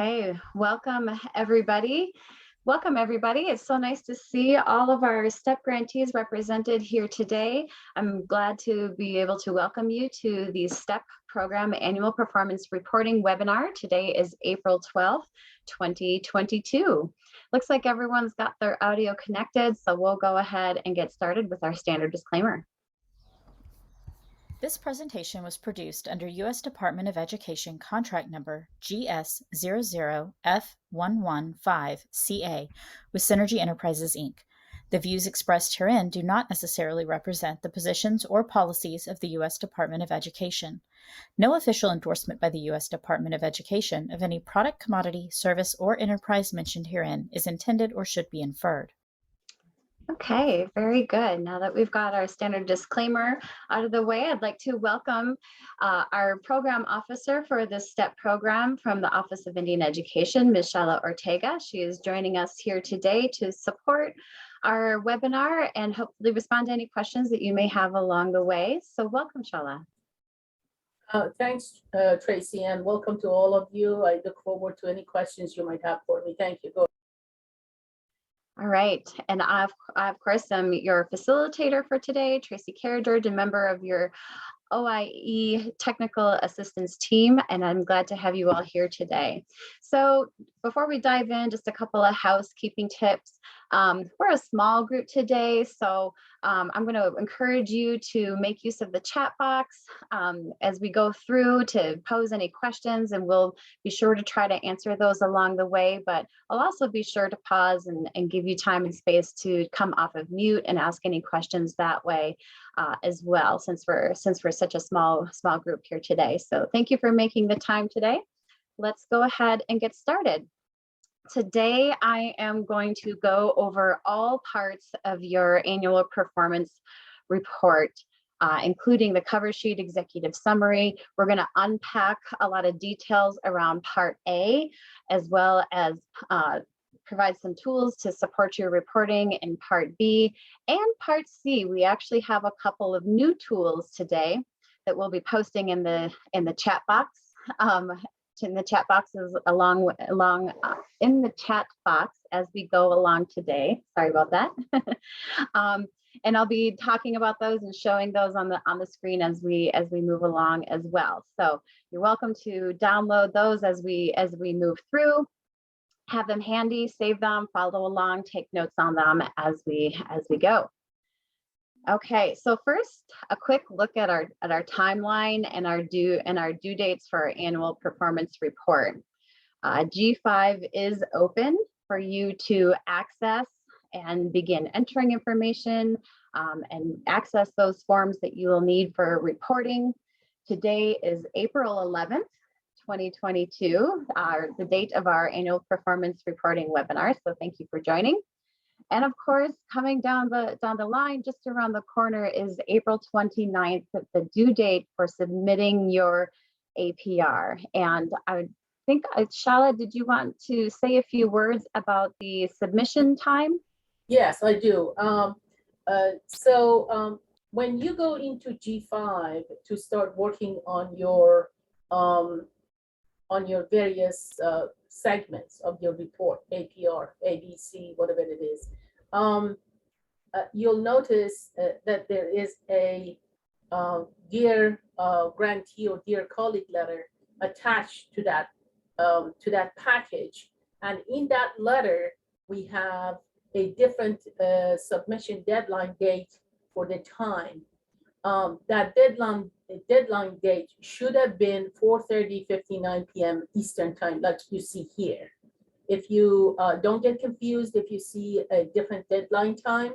Hey, welcome everybody. Welcome everybody. It's so nice to see all of our STEP grantees represented here today. I'm glad to be able to welcome you to the STEP Program Annual Performance Reporting webinar. Today is April 12th, 2022. Looks like everyone's got their audio connected, so we'll go ahead and get started with our standard disclaimer. This presentation was produced under U.S. Department of Education contract number GS00F115CA with Synergy Enterprises, Inc. The views expressed herein do not necessarily represent the positions or policies of the U.S. Department of Education. No official endorsement by the U.S. Department of Education of any product, commodity, service, or enterprise mentioned herein is intended or should be inferred. Okay, very good. Now that we've got our standard disclaimer out of the way, I'd like to welcome our program officer for this STEP program from the Office of Indian Education, Ms. Shala Ortega. She is joining us here today to support our webinar and hopefully respond to any questions that you may have along the way. So welcome, Shala. Thanks, Tracy, and welcome to all of you. I look forward to any questions you might have for me. Thank you. Go. All right, and I, of course, am your facilitator for today, Tracy Carriger, a member of your OIE Technical Assistance Team, and I'm glad to have you all here today. So before we dive in, just a couple of housekeeping tips. We're a small group today, so I'm going to encourage you to make use of the chat box as we go through to pose any questions, and we'll be sure to try to answer those along the way, but I'll also be sure to pause and give you time and space to come off of mute and ask any questions that way as well, since we're such a small group here today. So thank you for making the time today. Let's go ahead and get started. Today, I am going to go over all parts of your annual performance report, including the cover sheet, executive summary. We're going to unpack a lot of details around Part A, as well as provide some tools to support your reporting in Part B and Part C. We actually have a couple of new tools today that we'll be posting in the chat box. In the chat boxes in the chat box as we go along today. Sorry about that. And I'll be talking about those and showing those on the screen as we move along as well. So you're welcome to download those as we move through. Have them handy, save them, follow along, take notes on them as we go. Okay, so first, a quick look at our timeline and our due dates for our annual performance report. G5 is open for you to access and begin entering information and access those forms that you will need for reporting. Today is April 11th, 2022, the date of our annual performance reporting webinar. So thank you for joining. And of course, coming down the line, just around the corner is April 29th, the due date for submitting your APR. And I think, Shala, did you want to say a few words about the submission time? Yes, I do. When you go into G5 to start working on your various segments of your report, APR, ABC, whatever it is, you'll notice that there is a dear grantee or dear colleague letter attached to that package, and in that letter we have a different submission deadline date for the time. That deadline date should have been 4:30:59 p.m. Eastern time, like you see here. If you don't get confused, if you see a different deadline time,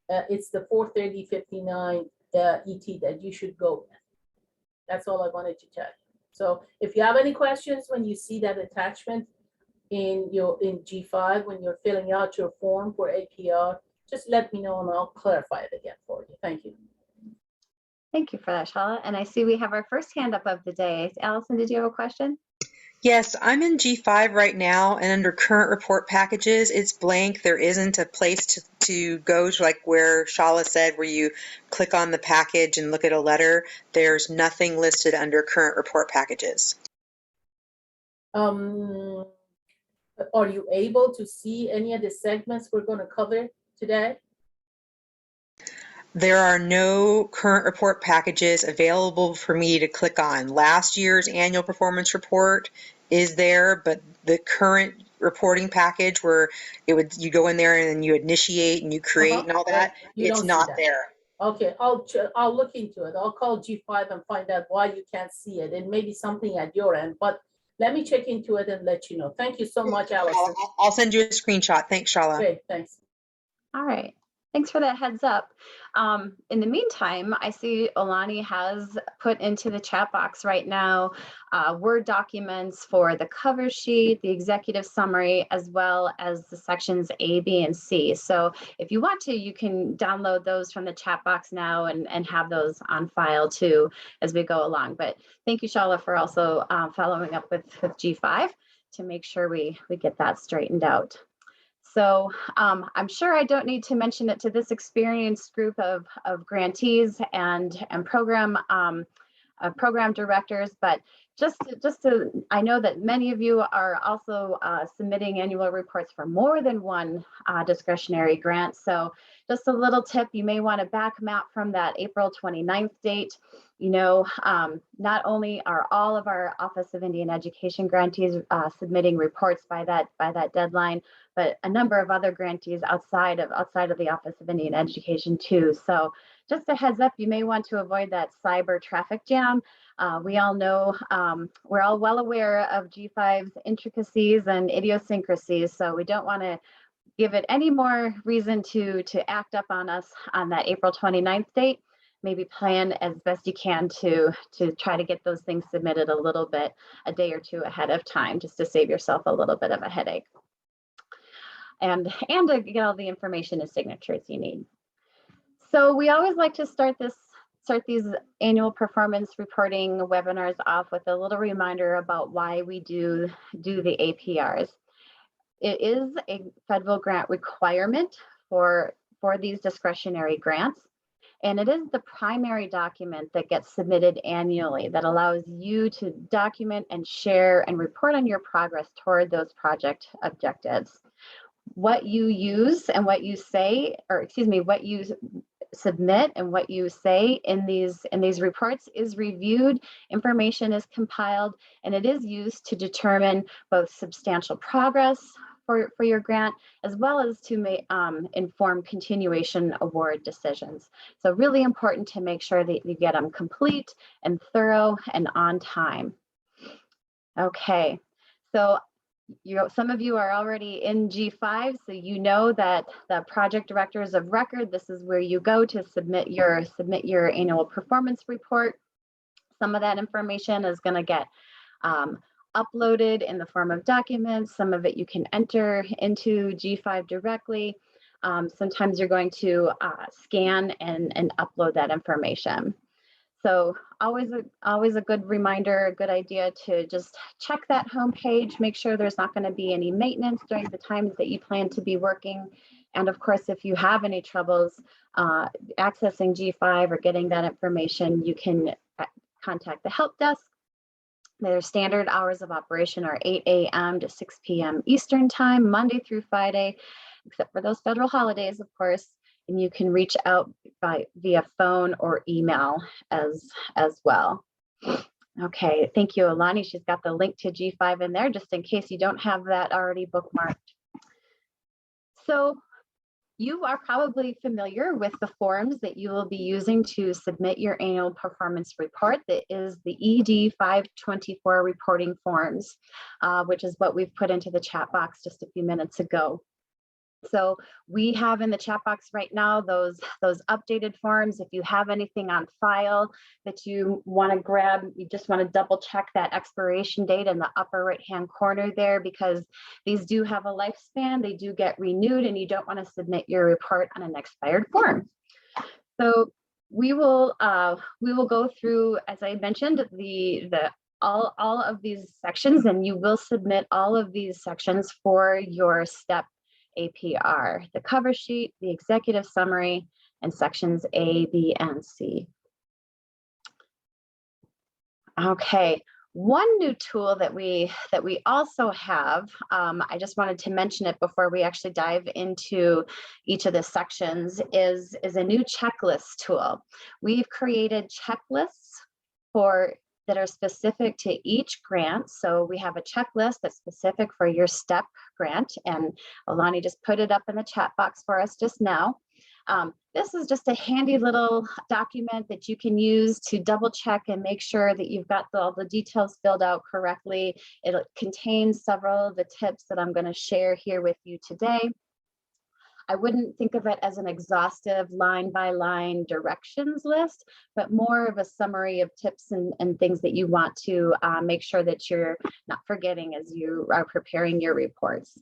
it's the 4:30:59 ET that you should go with. That's all I wanted to tell you. So if you have any questions when you see that attachment in G5 when you're filling out your form for APR, just let me know and I'll clarify it again for you. Thank you. Thank you for that, Shala. And I see we have our first hand up of the day. Allison, did you have a question? Yes, I'm in G5 right now, and under current report packages, it's blank. There isn't a place to go to, like where Shala said, where you click on the package and look at a letter. There's nothing listed under current report packages. are you able to see any of the segments we're going to cover today? There are no current report packages available for me to click on. Last year's annual performance report is there, but the current reporting package where you go in there and then you initiate and you create and all that, You it's don't see not that. there. Okay, I'll look into it. I'll call G5 and find out why you can't see it. It may be something at your end, but let me check into it and let you know. Thank you so much, Allison. I'll send you a screenshot. Thanks, Shala. Great, thanks. All right. Thanks for that heads up. In the meantime, I see Olani has put into the chat box right now Word documents for the cover sheet, the executive summary, as well as the sections A, B, and C. So if you want to, you can download those from the chat box now and have those on file too as we go along. But thank you, Shala, for also following up with G5 to make sure we get that straightened out. So I'm sure I don't need to mention it to this experienced group of grantees and program directors, but I know that many of you are also submitting annual reports for more than one discretionary grant. So just a little tip, you may want to back map from that April 29th date. You know, not only are all of our Office of Indian Education grantees submitting reports by that deadline, but a number of other grantees outside of the Office of Indian Education too. So just a heads up, you may want to avoid that cyber traffic jam. We all know, we're all well aware of G5's intricacies and idiosyncrasies, so we don't want to give it any more reason to act up on us on that April 29th date. Maybe plan as best you can to try to get those things submitted a little bit, a day or two ahead of time, just to save yourself a little bit of a headache. And to get all the information and signatures you need. So we always like to start these annual performance reporting webinars off with a little reminder about why we do the APRs. It is a federal grant requirement for these discretionary grants, and it is the primary document that gets submitted annually that allows you to document and share and report on your progress toward those project objectives. What you use and what you say, or excuse me, what you submit and what you say in these reports is reviewed, information is compiled, and it is used to determine both substantial progress for your grant, as well as to inform continuation award decisions. So really important to make sure that you get them complete and thorough and on time. Okay, so some of you are already in G5, so you know that the project directors of record, this is where you go to submit your annual performance report. Some of that information is going to get uploaded in the form of documents. Some of it you can enter into G5 directly. Sometimes you're going to scan and upload that information. So always a good reminder, a good idea to just check that homepage, make sure there's not going to be any maintenance during the times that you plan to be working. And of course, if you have any troubles accessing G5 or getting that information, you can contact the help desk. Their standard hours of operation are 8 a.m. to 6 p.m. Eastern time, Monday through Friday, except for those federal holidays, of course. And you can reach out via phone or email as well. Okay, thank you, Alani. She's got the link to G5 in there, just in case you don't have that already bookmarked. So you are probably familiar with the forms that you will be using to submit your annual performance report. That is the ED 524 reporting forms, which is what we've put into the chat box just a few minutes ago. So we have in the chat box right now those updated forms. If you have anything on file that you want to grab, you just want to double check that expiration date in the upper right hand corner there, because these do have a lifespan. They do get renewed, and you don't want to submit your report on an expired form. So we will go through, as I mentioned, all of these sections, and you will submit all of these sections for your STEP APR, the cover sheet, the executive summary, and sections A, B, and C. Okay, One new tool that we also have, I just wanted to mention it before we actually dive into each of the sections, is a new checklist tool. We've created checklists that are specific to each grant. So we have a checklist that's specific for your STEP grant, and Alani just put it up in the chat box for us just now. This is just a handy little document that you can use to double check and make sure that you've got all the details filled out correctly. It contains several of the tips that I'm going to share here with you today. I wouldn't think of it as an exhaustive line by line directions list, but more of a summary of tips and things that you want to make sure that you're not forgetting as you are preparing your reports.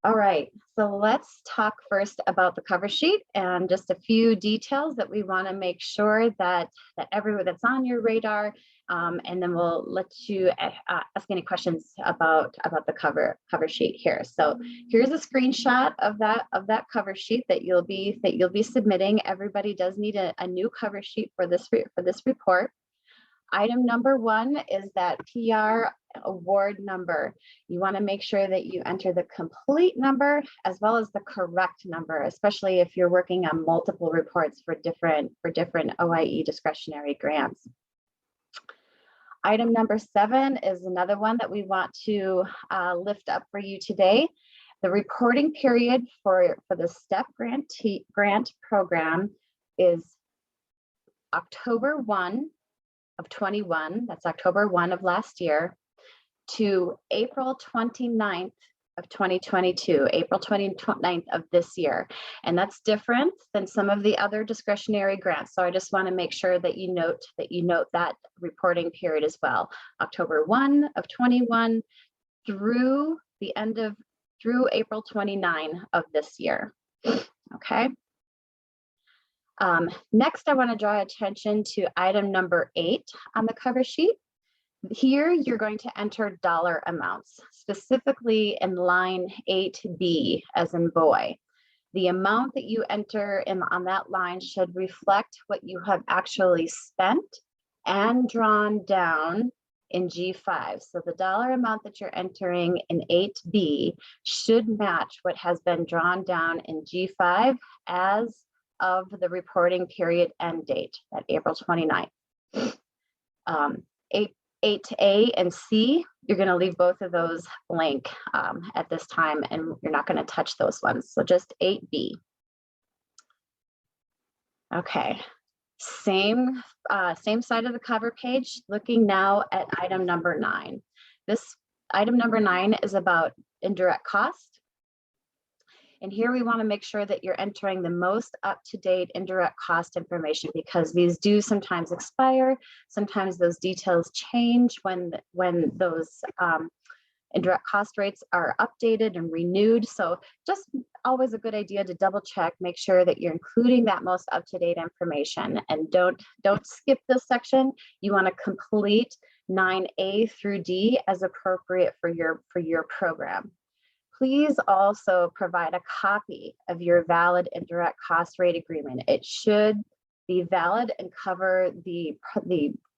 All right, so let's talk first about the cover sheet and just a few details that we want to make sure that everyone that's on your radar, and then we'll let you ask any questions about the cover sheet here. So here's a screenshot of that cover sheet that you'll be submitting. Everybody does need a new cover sheet for this report. Item number 1 is that PR award number. You want to make sure that you enter the complete number as well as the correct number, especially if you're working on multiple reports for different OIE discretionary grants. Item number 7 is another one that we want to lift up for you today. The reporting period for the STEP grant program is October 1 of 21, that's October 1 of last year, to April 29th of 2022, April 29th of this year. And that's different than some of the other discretionary grants. So I just want to make sure that you note that reporting period as well. October 1 of 21 through April 29 of this year. Okay. Next, I want to draw attention to item number 8 on the cover sheet. Here, you're going to enter dollar amounts, specifically in line 8B, as in boy. The amount that you enter on that line should reflect what you have actually spent and drawn down in G5. So the dollar amount that you're entering in 8B should match what has been drawn down in G5 as of the reporting period end date at April 29th. 8A and C, you're going to leave both of those blank at this time, and you're not going to touch those ones. So just 8B. Okay, same side of the cover page, looking now at item number 9. This item number 9 is about indirect cost. And here we want to make sure that you're entering the most up-to-date indirect cost information, because these do sometimes expire. Sometimes those details change when those indirect cost rates are updated and renewed. So just always a good idea to double check, make sure that you're including that most up-to-date information, and don't skip this section. You want to complete 9A through D as appropriate for your program. Please also provide a copy of your valid indirect cost rate agreement. It should be valid and cover the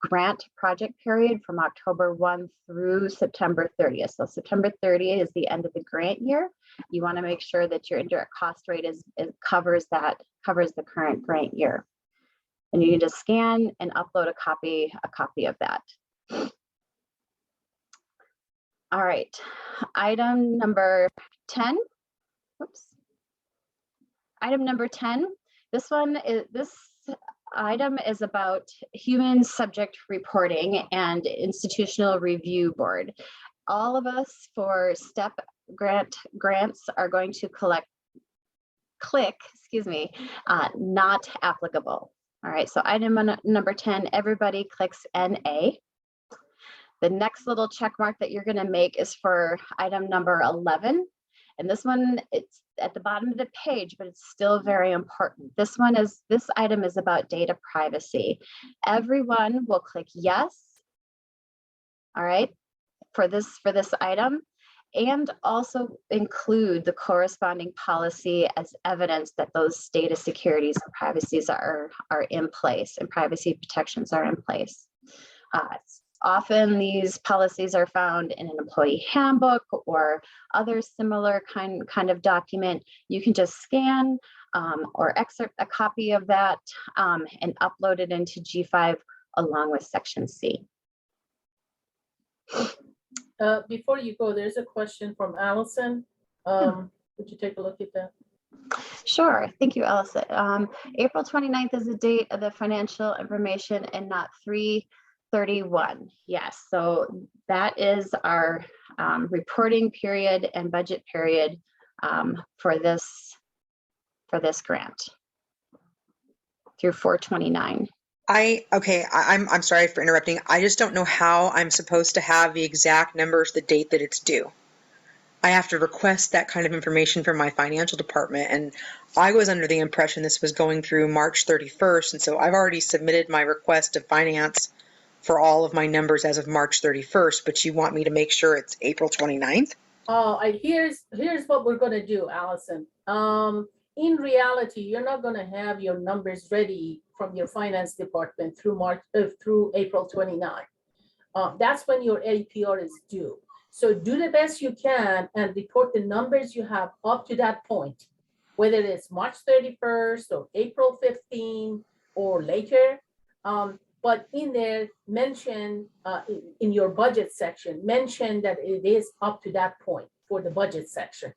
grant project period from October 1 through September 30th. So September 30th is the end of the grant year. You want to make sure that your indirect cost rate covers the current grant year. And you can just scan and upload a copy of that. All right, item number 10. Oops. Item number 10. This item is about human subject reporting and institutional review board. All of us for STEP grants are going to click, not applicable. All right, so item number 10, everybody clicks NA. The next little check mark that you're going to make is for item number 11. And this one, it's at the bottom of the page, but it's still very important. This item is about data privacy. Everyone will click yes, all right, for this item, and also include the corresponding policy as evidence that those data securities and privacies are in place and privacy protections are in place. Often these policies are found in an employee handbook or other similar kind of document. You can just scan or excerpt a copy of that and upload it into G5 along with Section C. Before you go, there's a question from Allison. Would you take a look at that? Sure. Thank you, Allison. April 29th is the date of the financial information and not 3/31. Yes, so that is our reporting period and budget period for this grant through 4/29. I'm sorry for interrupting. I just don't know how I'm supposed to have the exact numbers, the date that it's due. I have to request that kind of information from my financial department, and I was under the impression this was going through March 31st, and so I've already submitted my request to finance for all of my numbers as of March 31st, but you want me to make sure it's April 29th? Here's what we're going to do, Allison. In reality, you're not going to have your numbers ready from your finance department through April 29. That's when your APR is due. So do the best you can and report the numbers you have up to that point, whether it's March 31st or April 15 or later. But in there, mention in your budget section, mention that it is up to that point for the budget section.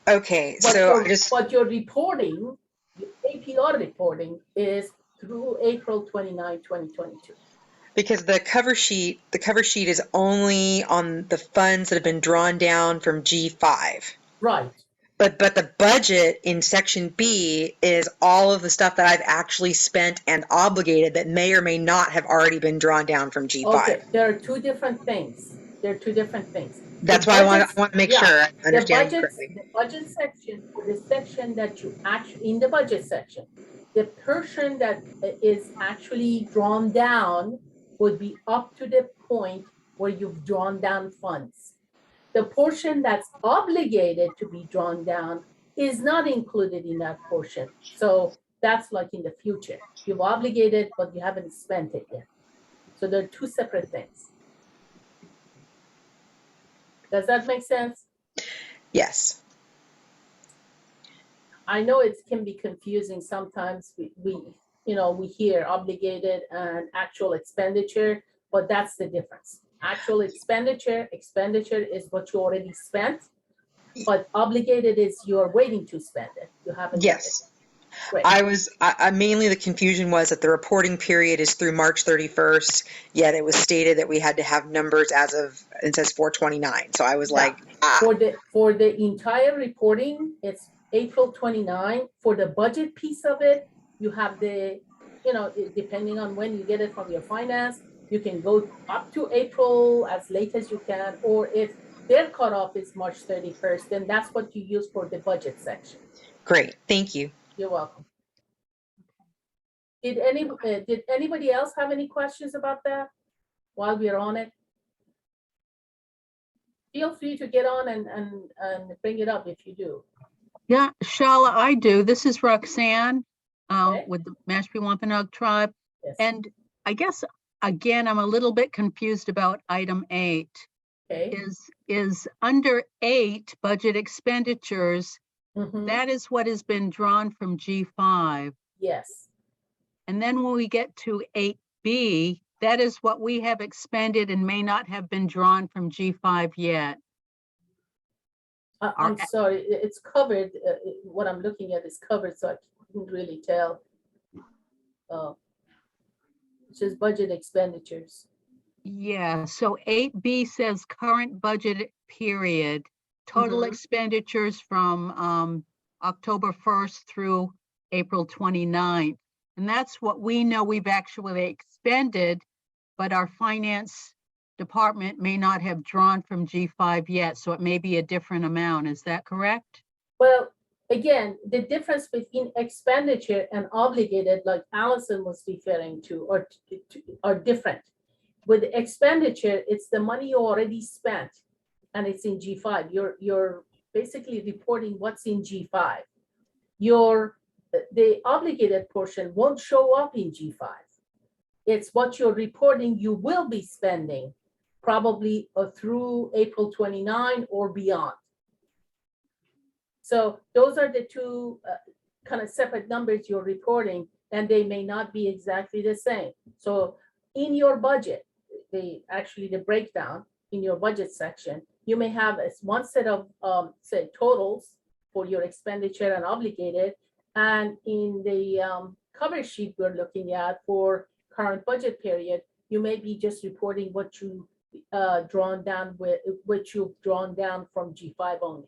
Okay, But your reporting, your APR reporting is through April 29, 2022. Because the cover sheet is only on the funds that have been drawn down from G5. Right. But the budget in Section B is all of the stuff that I've actually spent and obligated that may or may not have already been drawn down from G5. Okay, there are two different things. That's why I want to make sure I understand correctly. The budget section, or the section that you actually, in the budget section, the portion that is actually drawn down would be up to the point where you've drawn down funds. The portion that's obligated to be drawn down is not included in that portion. So that's like in the future. You've obligated, but you haven't spent it yet. So they're two separate things. Does that make sense? Yes. I know it can be confusing sometimes. We hear obligated and actual expenditure, but that's the difference. Actual expenditure is what you already spent, but obligated is you're waiting to spend it. You haven't. Yes. Great. I mainly the confusion was that the reporting period is through March 31st, yet it was stated that we had to have numbers as of, it says 4/29. So I was like, For the entire reporting, it's April 29. For the budget piece of it, you have depending on when you get it from your finance, you can go up to April as late as you can, or if their cutoff is March 31st, then that's what you use for the budget section. Great, thank you. You're welcome. Did anybody else have any questions about that while we're on it? Feel free to get on and bring it up if you do. Yeah, Shala, I do. This is Roxanne Okay. with the Mashpee Wampanoag tribe. Yes. And I guess, again, I'm a little bit confused about item 8. Okay. Is under 8, budget expenditures, Mhm. that is what has been drawn from G5. Yes. And then when we get to 8B, that is what we have expended and may not have been drawn from G5 yet. I'm sorry, it's covered. What I'm looking at is covered, so I couldn't really tell. It's just budget expenditures. Yeah, so 8B says current budget period, total Mhm. expenditures from October 1st through April 29th. And that's what we know we've actually expended, but our finance department may not have drawn from G5 yet, so it may be a different amount. Is that correct? Well, again, the difference between expenditure and obligated, like Allison was referring to, are different. With expenditure, it's the money you already spent, and it's in G5. You're basically reporting what's in G5. The obligated portion won't show up in G5. It's what you're reporting you will be spending, probably through April 29 or beyond. So those are the two kind of separate numbers you're reporting, and they may not be exactly the same. So in your budget, the breakdown in your budget section, you may have one set of say totals for your expenditure and obligated, and in the cover sheet we're looking at for current budget period, you may be just reporting what you drawn down with what you've drawn down from G5 only.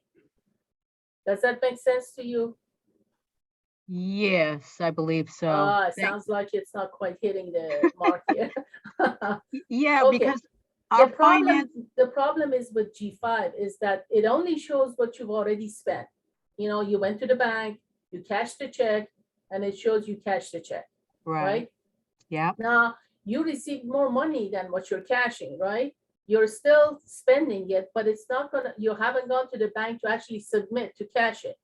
Does that make sense to you? Yes, I believe so. It sounds like it's not quite hitting the mark here. Yeah, Okay. because our finance, The problem is with G5 is that it only shows what you've already spent. You know, you went to the bank, you cashed the check, and it shows you cashed the check, right? Yeah, Now, you received more money than what you're cashing, right? You're still spending it, but it's not gonna, you haven't gone to the bank to actually submit to cash it.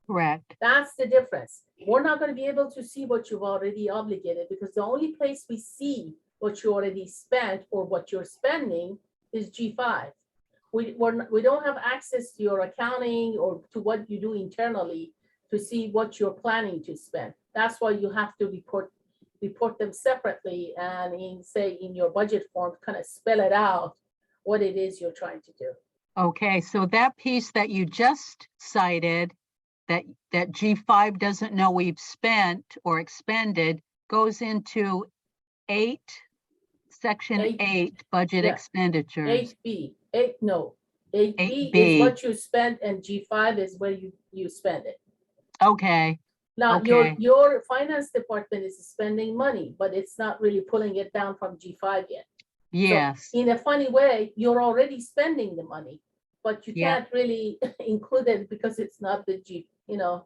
correct. That's the difference. We're not gonna be able to see what you've already obligated, because the only place we see what you already spent or what you're spending is G5. We don't have access to your accounting or to what you do internally to see what you're planning to spend. That's why you have to report them separately, and in your budget form, kind of spell it out what it is you're trying to do. Okay, so that piece that you just cited, that G5 doesn't know we've spent or expended, goes into section 8, budget yeah. expenditures. 8B, 8B 8B. is what you spent, and G5 is where you spend it. Okay, Now, okay. your finance department is spending money, but it's not really pulling it down from G5 yet. Yes, So in a funny way, you're already spending the money, but you Yeah. can't really include it because it's not the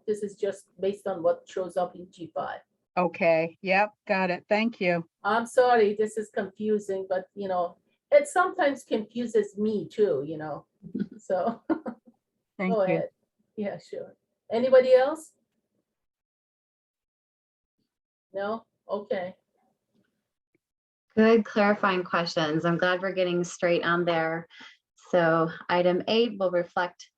this is just based on what shows up in G5. okay, yep, got it. Thank you. I'm sorry, this is confusing, but it sometimes confuses me too, so Thank go you. ahead. Yeah, sure. Anybody else? No? Okay. Good clarifying questions. I'm glad we're getting straight on there. So item 8 will reflect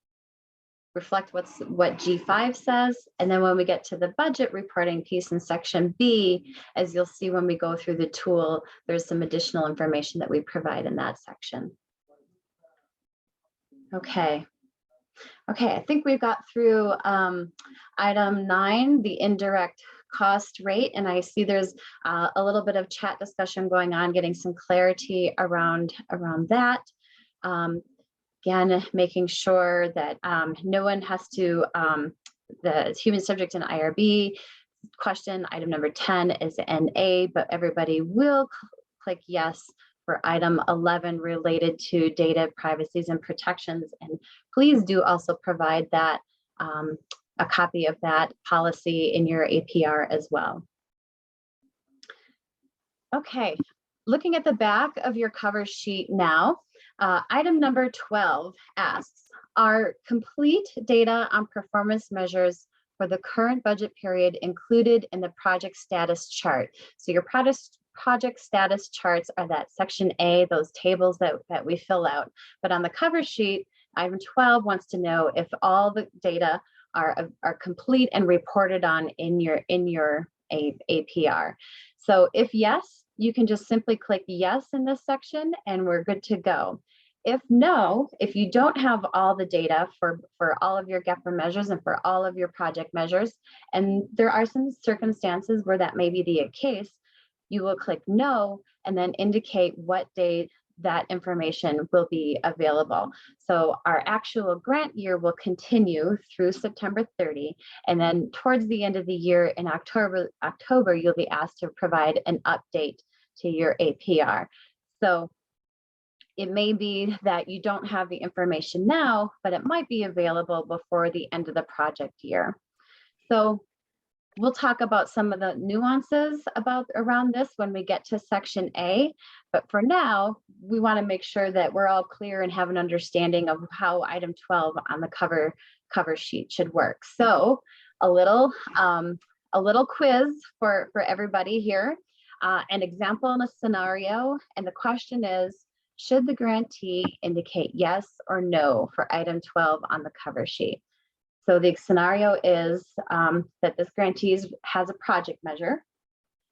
what G5 says. And then when we get to the budget reporting piece in section B, as you'll see when we go through the tool, there's some additional information that we provide in that section. Okay, I think we've got through item 9, the indirect cost rate, and I see there's a little bit of chat discussion going on, getting some clarity around that. Again, making sure that no one has to, the human subject in IRB question, item number 10 is NA, but everybody will click yes for item 11 related to data privacies and protections. And please do also provide that a copy of that policy in your APR as well. Okay, looking at the back of your cover sheet now, item number 12 asks, are complete data on performance measures for the current budget period included in the project status chart? So your project status charts are that section A, those tables that we fill out. But on the cover sheet, item 12 wants to know if all the data are complete and reported on in your APR. So if yes, you can just simply click yes in this section and we're good to go. If no, if you don't have all the data for all of your GPRA measures and for all of your project measures, and there are some circumstances where that may be the case, you will click no and then indicate what date that information will be available. So our actual grant year will continue through September 30, and then towards the end of the year in October, you'll be asked to provide an update to your APR. So it may be that you don't have the information now, but it might be available before the end of the project year. So we'll talk about some of the nuances around this when we get to section A, but for now, we want to make sure that we're all clear and have an understanding of how item 12 on the cover sheet should work. So a little quiz for everybody here. an example in a scenario, and the question is, should the grantee indicate yes or no for item 12 on the cover sheet? So the scenario is that this grantee has a project measure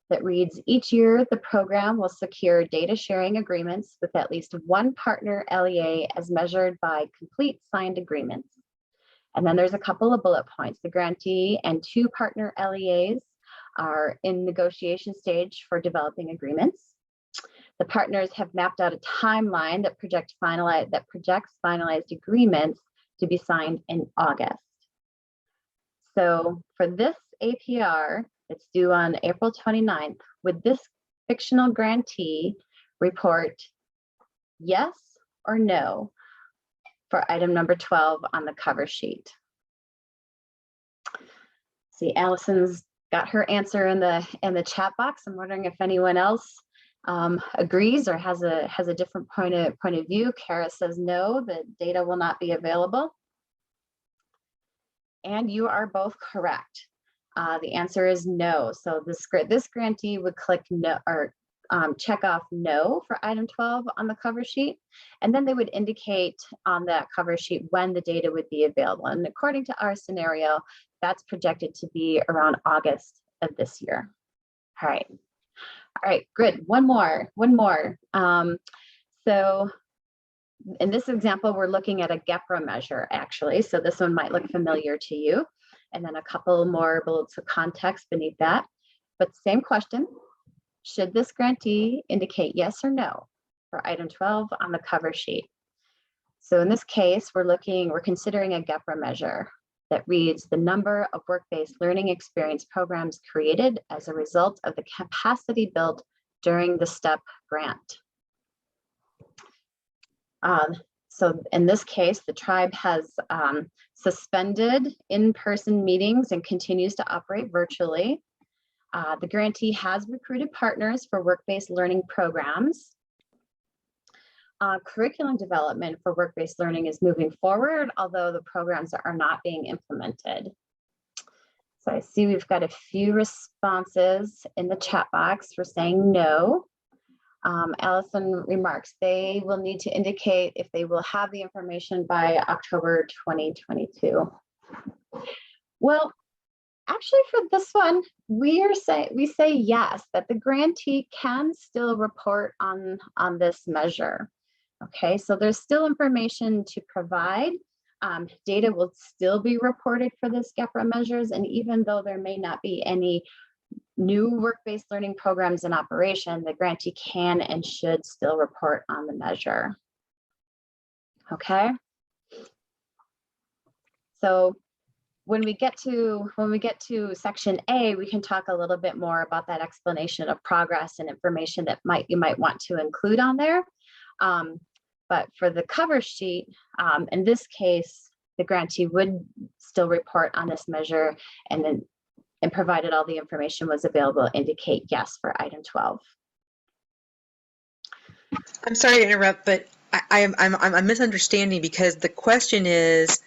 that reads, each year the program will secure data sharing agreements with at least one partner LEA as measured by complete signed agreements. And then there's a couple of bullet points. The grantee and 2 partner LEAs are in negotiation stage for developing agreements. The partners have mapped out a timeline that projects finalized agreements to be signed in August. So for this APR, it's due on April 29th. Would this fictional grantee report yes or no for item number 12 on the cover sheet? See, Allison's got her answer in the chat box. I'm wondering if anyone else agrees or has a different point of view. Kara says no, the data will not be available. And you are both correct. The answer is no. So this grantee would click no or check off no for item 12 on the cover sheet. And then they would indicate on that cover sheet when the data would be available. And according to our scenario, that's projected to be around August of this year. All right, good. One more. So in this example, we're looking at a GPRA measure, actually. So this one might look familiar to you. And then a couple more bullets of context beneath that. But same question, should this grantee indicate yes or no for item 12 on the cover sheet? So in this case, we're considering a GPRA measure that reads the number of work-based learning experience programs created as a result of the capacity built during the STEP grant. So in this case, the tribe has suspended in-person meetings and continues to operate virtually. The grantee has recruited partners for work-based learning programs. Curriculum development for work-based learning is moving forward, although the programs are not being implemented. So I see we've got a few responses in the chat box for saying no. Allison remarks, they will need to indicate if they will have the information by October 2022. Well, actually for this one, we say yes, that the grantee can still report on this measure. Okay, so there's still information to provide. Data will still be reported for this GPRA measures, and even though there may not be any new work-based learning programs in operation, the grantee can and should still report on the measure. Okay. So when we get to section A, we can talk a little bit more about that explanation of progress and information that you might want to include on there. But for the cover sheet, in this case, the grantee would still report on this measure, and provided all the information was available, indicate yes for item 12. I'm sorry to interrupt, but I'm misunderstanding, because the question is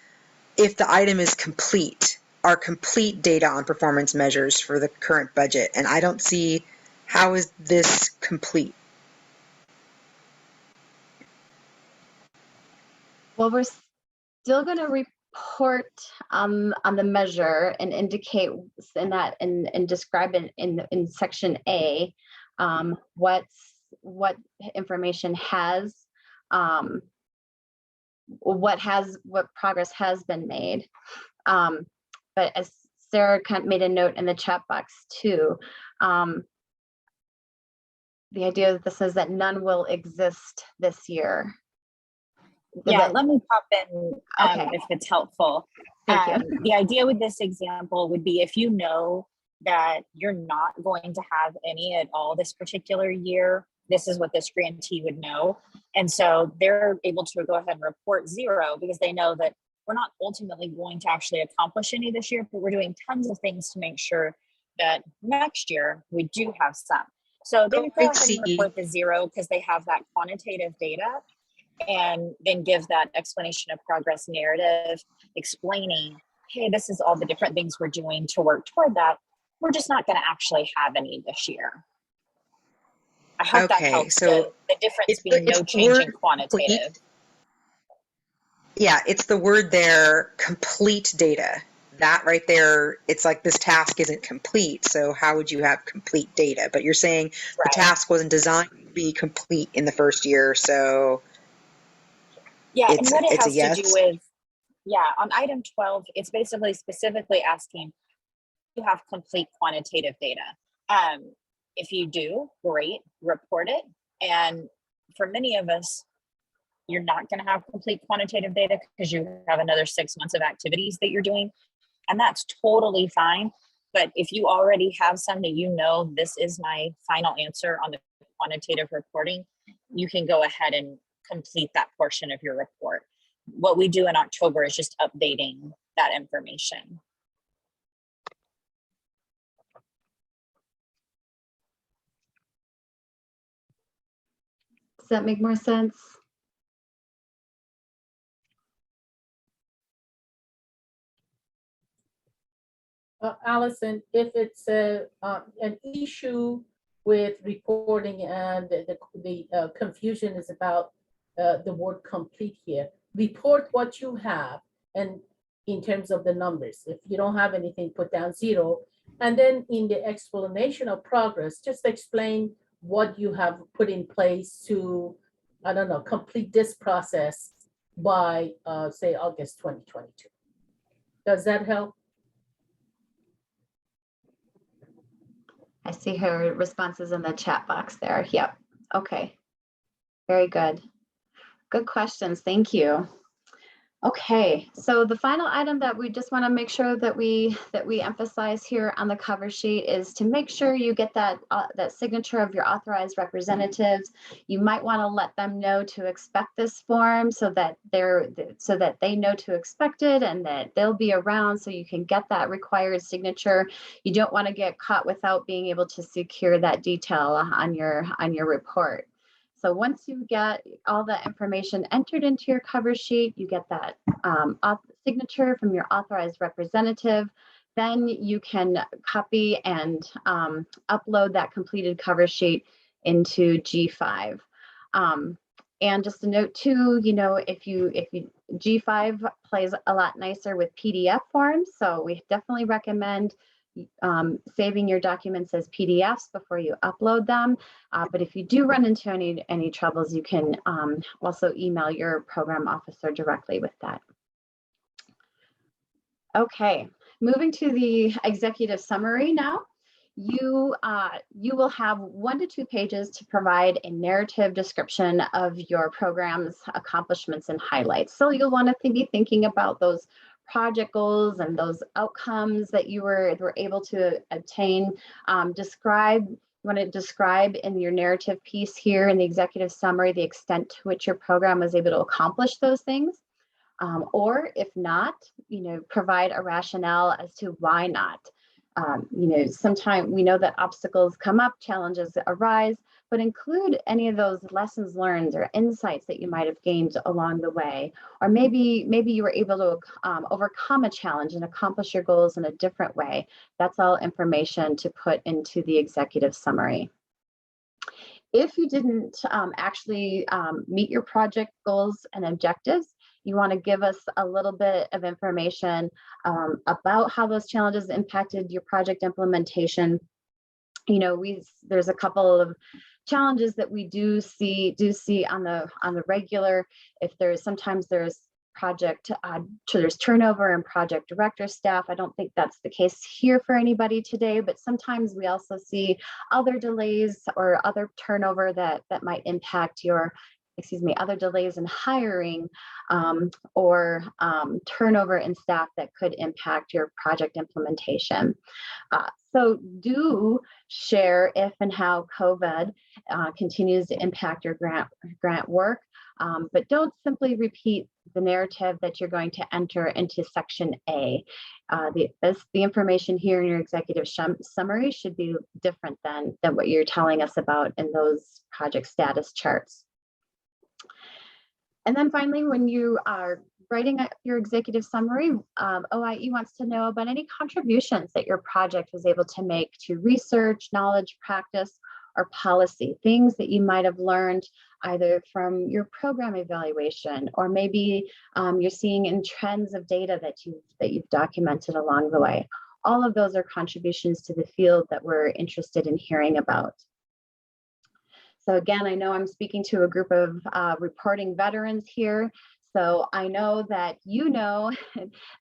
if the item is complete, are complete data on performance measures for the current budget, and I don't see how is this complete. Well, we're still going to report on the measure and indicate in that and describe it in section A what information has what progress has been made. But as Sarah kind of made a note in the chat box too, the idea of this is that none will exist this year. Yeah, let me pop in okay. If it's helpful. Thank you. The idea with this example would be if you know that you're not going to have any at all this particular year, this is what this grantee would know. And so they're able to go ahead and report 0 because they know that we're not ultimately going to actually accomplish any this year, but we're doing tons of things to make sure that next year we do have some. So they would go ahead and report the 0 because they have that quantitative data, and then give that explanation of progress narrative, explaining, hey, this is all the different things we're doing to work toward that. We're just not going to actually have any this year. I hope that Okay, helps. so The difference it's being no the change in word complete. quantitative. Yeah, it's the word there, complete data. That right there, it's like this task isn't complete. So how would you have complete data? But you're saying the Right. task wasn't designed to be complete in the first year, so Yeah, and what it it's a has to do yes. with, yeah, on item 12, it's basically specifically asking you have complete quantitative data. If you do, great, report it. And for many of us, you're not going to have complete quantitative data because you have another 6 months of activities that you're doing, and that's totally fine. But if you already have some that you know, this is my final answer on the quantitative reporting, you can go ahead and complete that portion of your report. What we do in October is just updating that information. Does that make more sense? Allison, if it's an issue with reporting and the confusion is about the word complete here, report what you have and in terms of the numbers. If you don't have anything, put down 0. And then in the explanation of progress, just explain what you have put in place to, I don't know, complete this process by say August 2022. Does that help? I see her responses in the chat box there. Yep. Okay. Very good. Good questions. Thank you. Okay, so the final item that we just want to make sure that we emphasize here on the cover sheet is to make sure you get that that signature of your authorized representatives. You might want to let them know to expect this form so that they know to expect it and that they'll be around so you can get that required signature. You don't want to get caught without being able to secure that detail on your report. So once you get all that information entered into your cover sheet, you get that signature from your authorized representative, then you can copy and upload that completed cover sheet into G5. And just a note too, you know, if you G5 plays a lot nicer with PDF forms, so we definitely recommend saving your documents as PDFs before you upload them. But if you do run into any troubles, you can also email your program officer directly with that. Okay, moving to the executive summary now. You will have 1 to 2 pages to provide a narrative description of your program's accomplishments and highlights. So you'll want to be thinking about those project goals and those outcomes that you were able to obtain. You want to describe in your narrative piece here in the executive summary the extent to which your program was able to accomplish those things. Or if not, you know, provide a rationale as to why not. You know, sometimes we know that obstacles come up, challenges arise, but include any of those lessons learned or insights that you might have gained along the way. Or maybe you were able to overcome a challenge and accomplish your goals in a different way. That's all information to put into the executive summary. If you didn't actually meet your project goals and objectives, you want to give us a little bit of information about how those challenges impacted your project implementation. You know, there's a couple of challenges that we do see on the regular. If sometimes there's there's turnover in project director staff. I don't think that's the case here for anybody today, but sometimes we also see other delays or other turnover that might impact other delays in hiring or turnover in staff that could impact your project implementation. So do share if and how COVID continues to impact your grant work, but don't simply repeat the narrative that you're going to enter into section A. The information here in your executive summary should be different than what you're telling us about in those project status charts. And then finally, when you are writing your executive summary, OIE wants to know about any contributions that your project was able to make to research, knowledge, practice, or policy, things that you might have learned either from your program evaluation, or maybe you're seeing in trends of data that you've documented along the way. All of those are contributions to the field that we're interested in hearing about. So again, I know I'm speaking to a group of reporting veterans here. So I know that you know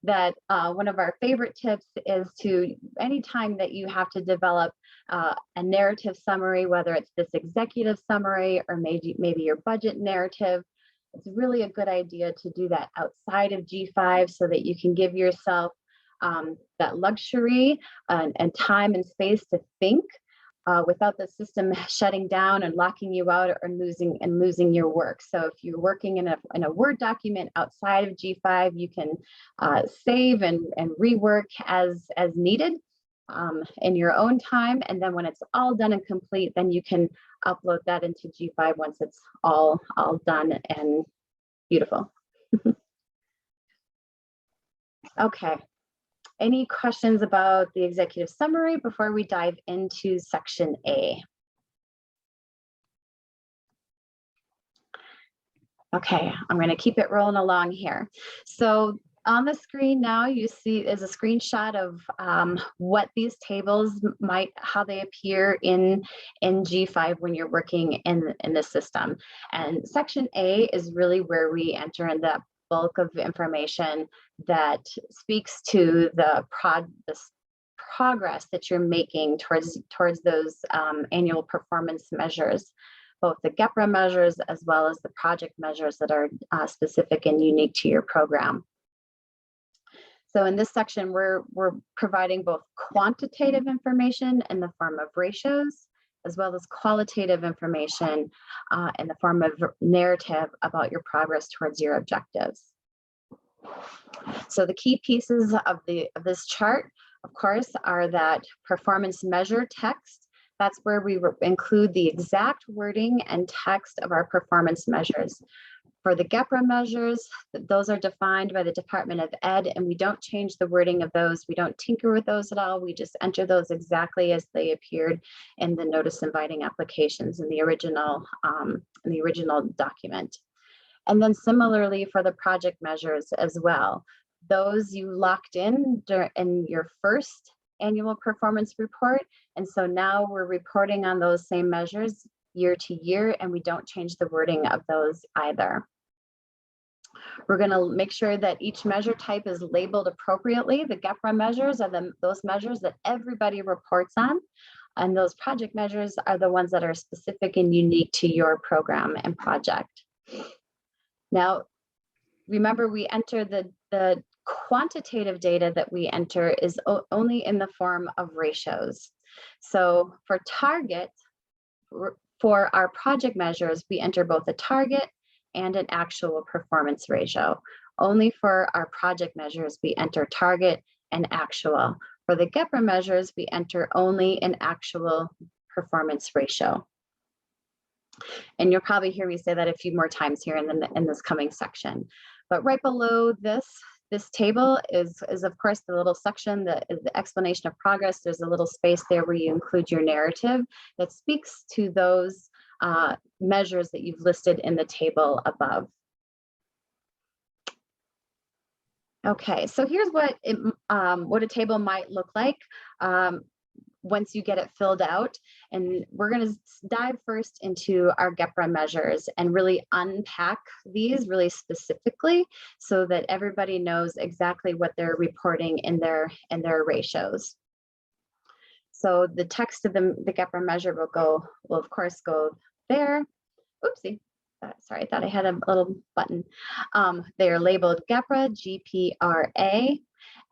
that one of our favorite tips is to, anytime that you have to develop a narrative summary, whether it's this executive summary or maybe your budget narrative, it's really a good idea to do that outside of G5 so that you can give yourself that luxury and time and space to think without the system shutting down and locking you out or losing your work. So if you're working in a Word document outside of G5, you can save and rework as needed in your own time. And then when it's all done and complete, then you can upload that into G5 once it's all done and beautiful. Okay. Any questions about the executive summary before we dive into section A? Okay, I'm going to keep it rolling along here. So on the screen now, you see is a screenshot of what these tables how they appear in G5 when you're working in the system. And section A is really where we enter in the bulk of information that speaks to the progress that you're making towards those annual performance measures, both the GPRA measures as well as the project measures that are specific and unique to your program. So in this section, we're providing both quantitative information in the form of ratios, as well as qualitative information in the form of narrative about your progress towards your objectives. So the key pieces of this chart, of course, are that performance measure text. That's where we include the exact wording and text of our performance measures. For the GPRA measures, those are defined by the Department of Ed, and we don't change the wording of those. We don't tinker with those at all. We just enter those exactly as they appeared in the notice inviting applications in the original document. And then similarly for the project measures as well. Those you locked in your first annual performance report. And so now we're reporting on those same measures year to year, and we don't change the wording of those either. We're going to make sure that each measure type is labeled appropriately. The GPRA measures are those measures that everybody reports on, and those project measures are the ones that are specific and unique to your program and project. Now, remember, we enter the quantitative data that we enter is only in the form of ratios. So for target, for our project measures, we enter both a target and an actual performance ratio. Only for our project measures, we enter target and actual. For the GPRA measures, we enter only an actual performance ratio. And you'll probably hear me say that a few more times here in this coming section. But right below this table is of course the little section that is the explanation of progress. There's a little space there where you include your narrative that speaks to those measures that you've listed in the table above. Okay, so here's what a table might look like once you get it filled out. And we're going to dive first into our GPRA measures and really unpack these really specifically so that everybody knows exactly what they're reporting in their ratios. So the text of the GPRA measure will of course go there. Oopsie. Sorry, I thought I had a little button. They are labeled GPRA, GPRA,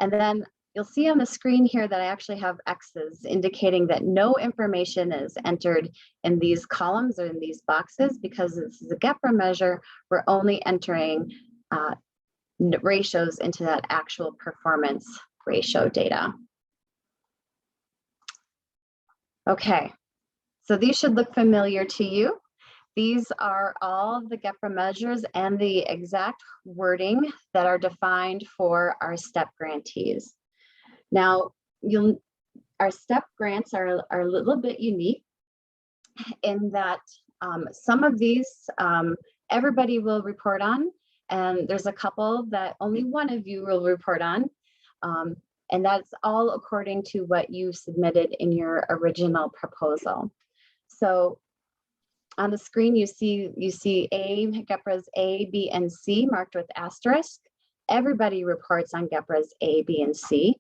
and then you'll see on the screen here that I actually have X's indicating that no information is entered in these columns or in these boxes because this is a GPRA measure. We're only entering ratios into that actual performance ratio data. Okay, so these should look familiar to you. These are all the GPRA measures and the exact wording that are defined for our STEP grantees. Now, our STEP grants are a little bit unique in that some of these everybody will report on, and there's a couple that only one of you will report on. And that's all according to what you submitted in your original proposal. So on the screen, you see GPRAs A, B, and C marked with asterisk. Everybody reports on GPRAs A, B, and C.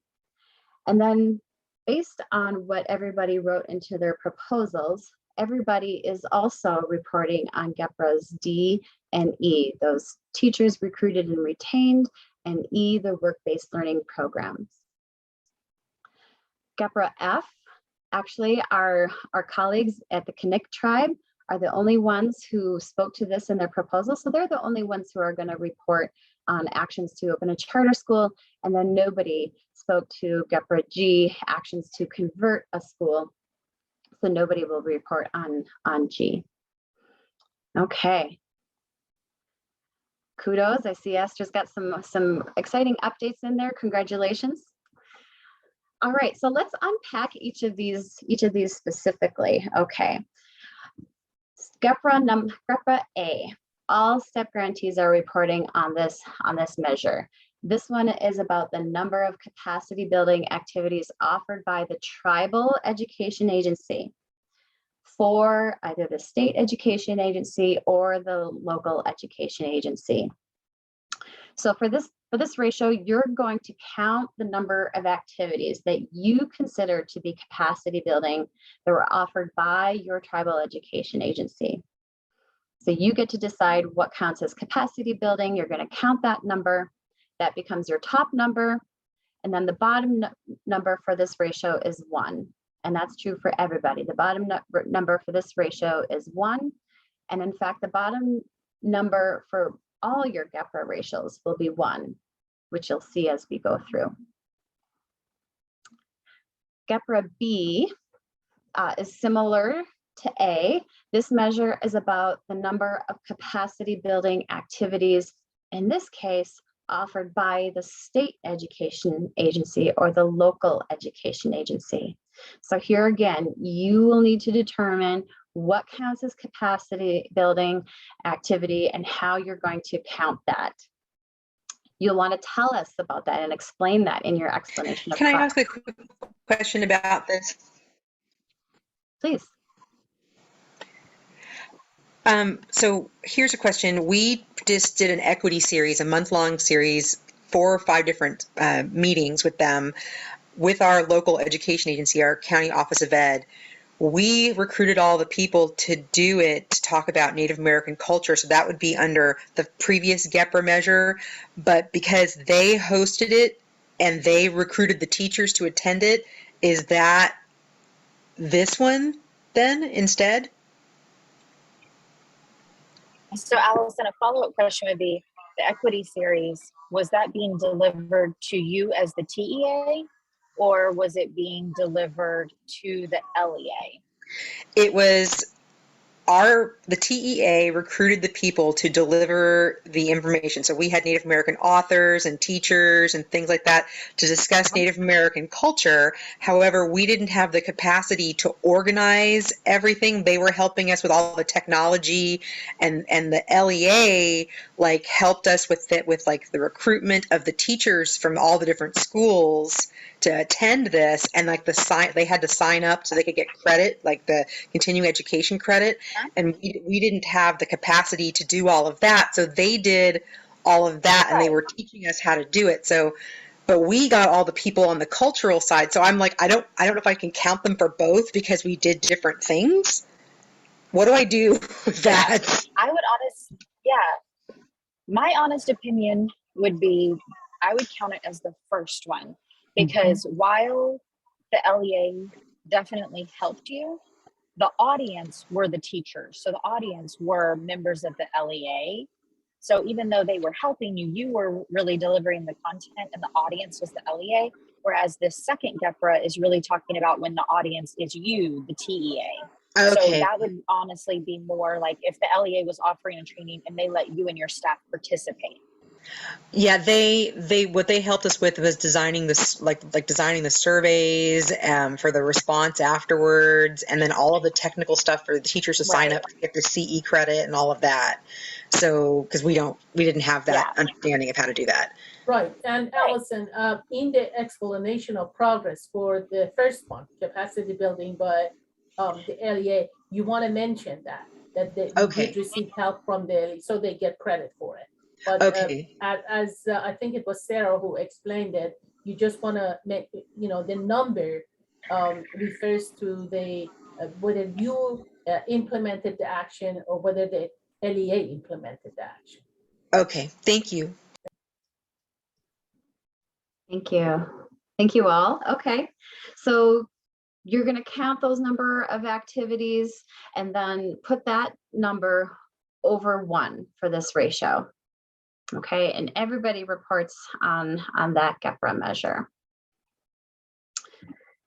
And then based on what everybody wrote into their proposals, everybody is also reporting on GPRAs D and E, those teachers recruited and retained, and E, the work-based learning programs. GPRA F, actually our colleagues at the Connect tribe are the only ones who spoke to this in their proposal. So they're the only ones who are going to report on actions to open a charter school. And then nobody spoke to GPRA G, actions to convert a school. So nobody will report on G. Okay. Kudos. I see Esther's got some exciting updates in there. Congratulations. All right, so let's unpack each of these specifically. Okay. GPRA A, all STEP grantees are reporting on this measure. This one is about the number of capacity building activities offered by the tribal education agency for either the state education agency or the local education agency. So for this ratio, you're going to count the number of activities that you consider to be capacity building that were offered by your tribal education agency. So you get to decide what counts as capacity building. You're going to count that number. That becomes your top number. And then the bottom number for this ratio is 1. And that's true for everybody. The bottom number for this ratio is 1. And in fact, the bottom number for all your GPRA ratios will be 1, which you'll see as we go through. GPRA B is similar to A. This measure is about the number of capacity building activities, in this case, offered by the state education agency or the local education agency. So here again, you will need to determine what counts as capacity building activity and how you're going to count that. You'll want to tell us about that and explain that in your explanation. Can I ask a quick question about this? Please. So here's a question. We just did an equity series, a month-long series, 4 or 5 different meetings with them, with our local education agency, our county office of ed. We recruited all the people to do it, to talk about Native American culture. So that would be under the previous GPRA measure. But because they hosted it and they recruited the teachers to attend it, is that this one then instead? So Allison, a follow-up question would be, the equity series, was that being delivered to you as the TEA, or was it being delivered to the LEA? It was the TEA recruited the people to deliver the information. So we had Native American authors and teachers and things like that to discuss Native American culture. However, we didn't have the capacity to organize everything. They were helping us with all the technology, and the LEA like helped us with it, with like the recruitment of the teachers from all the different schools to attend this, and like they had to sign up so they could get credit, like the continuing education credit. And we didn't have the capacity to do all of that. So they did all of that, and they were teaching us how to do it. So, but we got all the people on the cultural side. So I'm like, I don't know if I can count them for both because we did different things. What do I do with that? My honest opinion would be, I would count it as the first one, because while the LEA definitely helped you, the audience were the teachers. So the audience were members of the LEA. So even though they were helping you, you were really delivering the content, and the audience was the LEA. Whereas this second GPRA is really talking about when the audience is you, the TEA. Okay. So that would honestly be more like if the LEA was offering a training and they let you and your staff participate. Yeah, what they helped us with was designing this, like designing the surveys for the response afterwards, and then all of the technical stuff for the teachers to sign Right. up to get their CE credit and all of that. So, because we didn't have that understanding of how to do that. Right, and Allison, in the explanation of progress for the first one, capacity building by the LEA, you want to mention that you Okay. did receive help from the LEA, so they get credit for it. But Okay. as I think it was Sarah who explained it, you just want to make, the number refers to the whether you implemented the action or whether the LEA implemented the action. Okay. Thank you. Thank you. Thank you all. Okay. So you're going to count those number of activities and then put that number over 1 for this ratio. Okay. And everybody reports on that GPRA measure.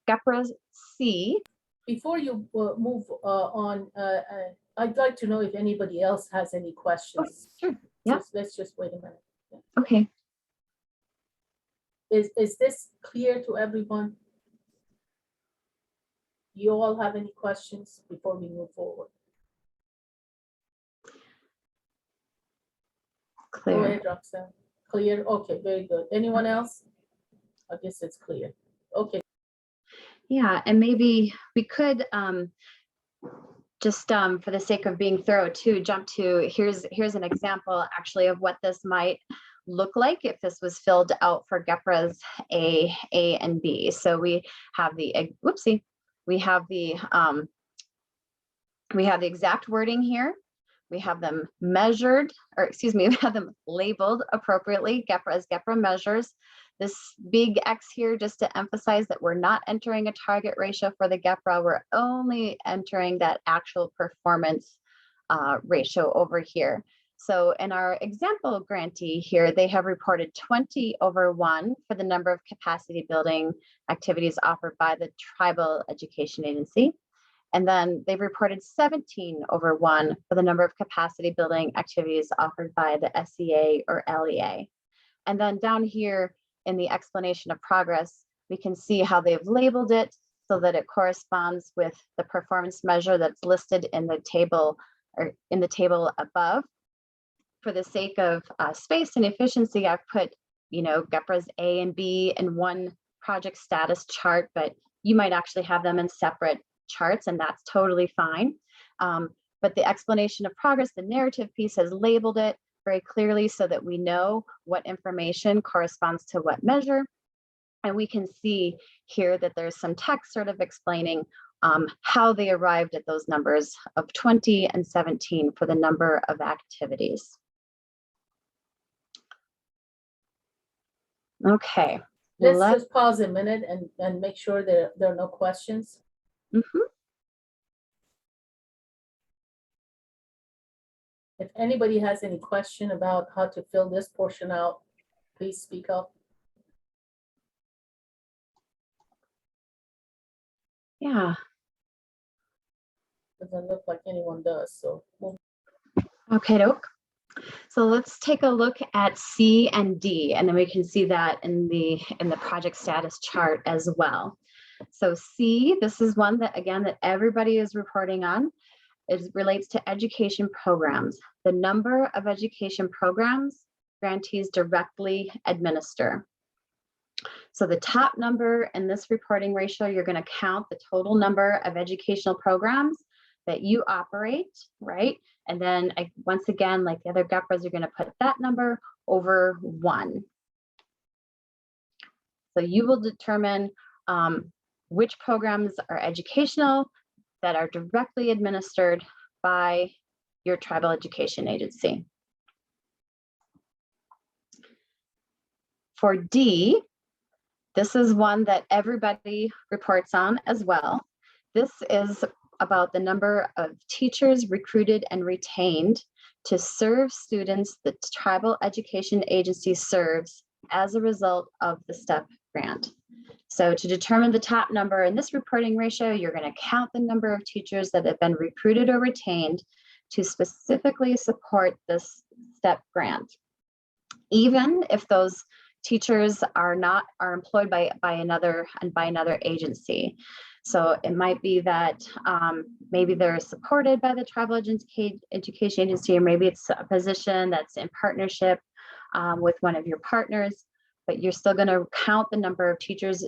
GPRA C. Before you move on, I'd like to know if anybody else has any questions. Sure. Yeah. Let's just wait a minute. Okay. Is this clear to everyone? You all have any questions before we move forward? Go Clear. ahead, Roxanne. Clear? Okay, very good. Anyone else? I guess it's clear. Okay. Yeah, and maybe we could just for the sake of being thorough too, jump to here's an example actually of what this might look like if this was filled out for GPRA's A, and B. So we have the we have the exact wording here. We have them measured, or excuse me, we have them labeled appropriately, GPRA as GPRA measures. This big X here, just to emphasize that we're not entering a target ratio for the GPRA, we're only entering that actual performance ratio over here. So in our example grantee here, they have reported 20/1 for the number of capacity building activities offered by the Tribal Education Agency. And then they've reported 17/1 for the number of capacity building activities offered by the SEA or LEA. And then down here in the explanation of progress, we can see how they've labeled it so that it corresponds with the performance measure that's listed in the table or in the table above. For the sake of space and efficiency, I've put, GPRA's A and B in one project status chart, but you might actually have them in separate charts, and that's totally fine. But the explanation of progress, the narrative piece, has labeled it very clearly so that we know what information corresponds to what measure. And we can see here that there's some text sort of explaining how they arrived at those numbers of 20 and 17 for the number of activities. Okay. Let's just pause a minute and make sure there are no questions. If anybody has any question about how to fill this portion out, please speak up. Yeah. Doesn't look like anyone does, so. Okay, doke. So let's take a look at C and D, and then we can see that in the project status chart as well. So C, this is one that, again, that everybody is reporting on. It relates to education programs, the number of education programs grantees directly administer. So the top number in this reporting ratio, you're going to count the total number of educational programs that you operate, right? And then once again, like the other GPRAs, you're going to put that number over 1. So you will determine which programs are educational that are directly administered by your tribal education agency. For D, this is one that everybody reports on as well. This is about the number of teachers recruited and retained to serve students the tribal education agency serves as a result of the STEP grant. So to determine the top number in this reporting ratio, you're going to count the number of teachers that have been recruited or retained to specifically support this STEP grant. even if those teachers are employed by another agency. So it might be that maybe they're supported by the tribal education agency, or maybe it's a position that's in partnership with one of your partners, but you're still going to count the number of teachers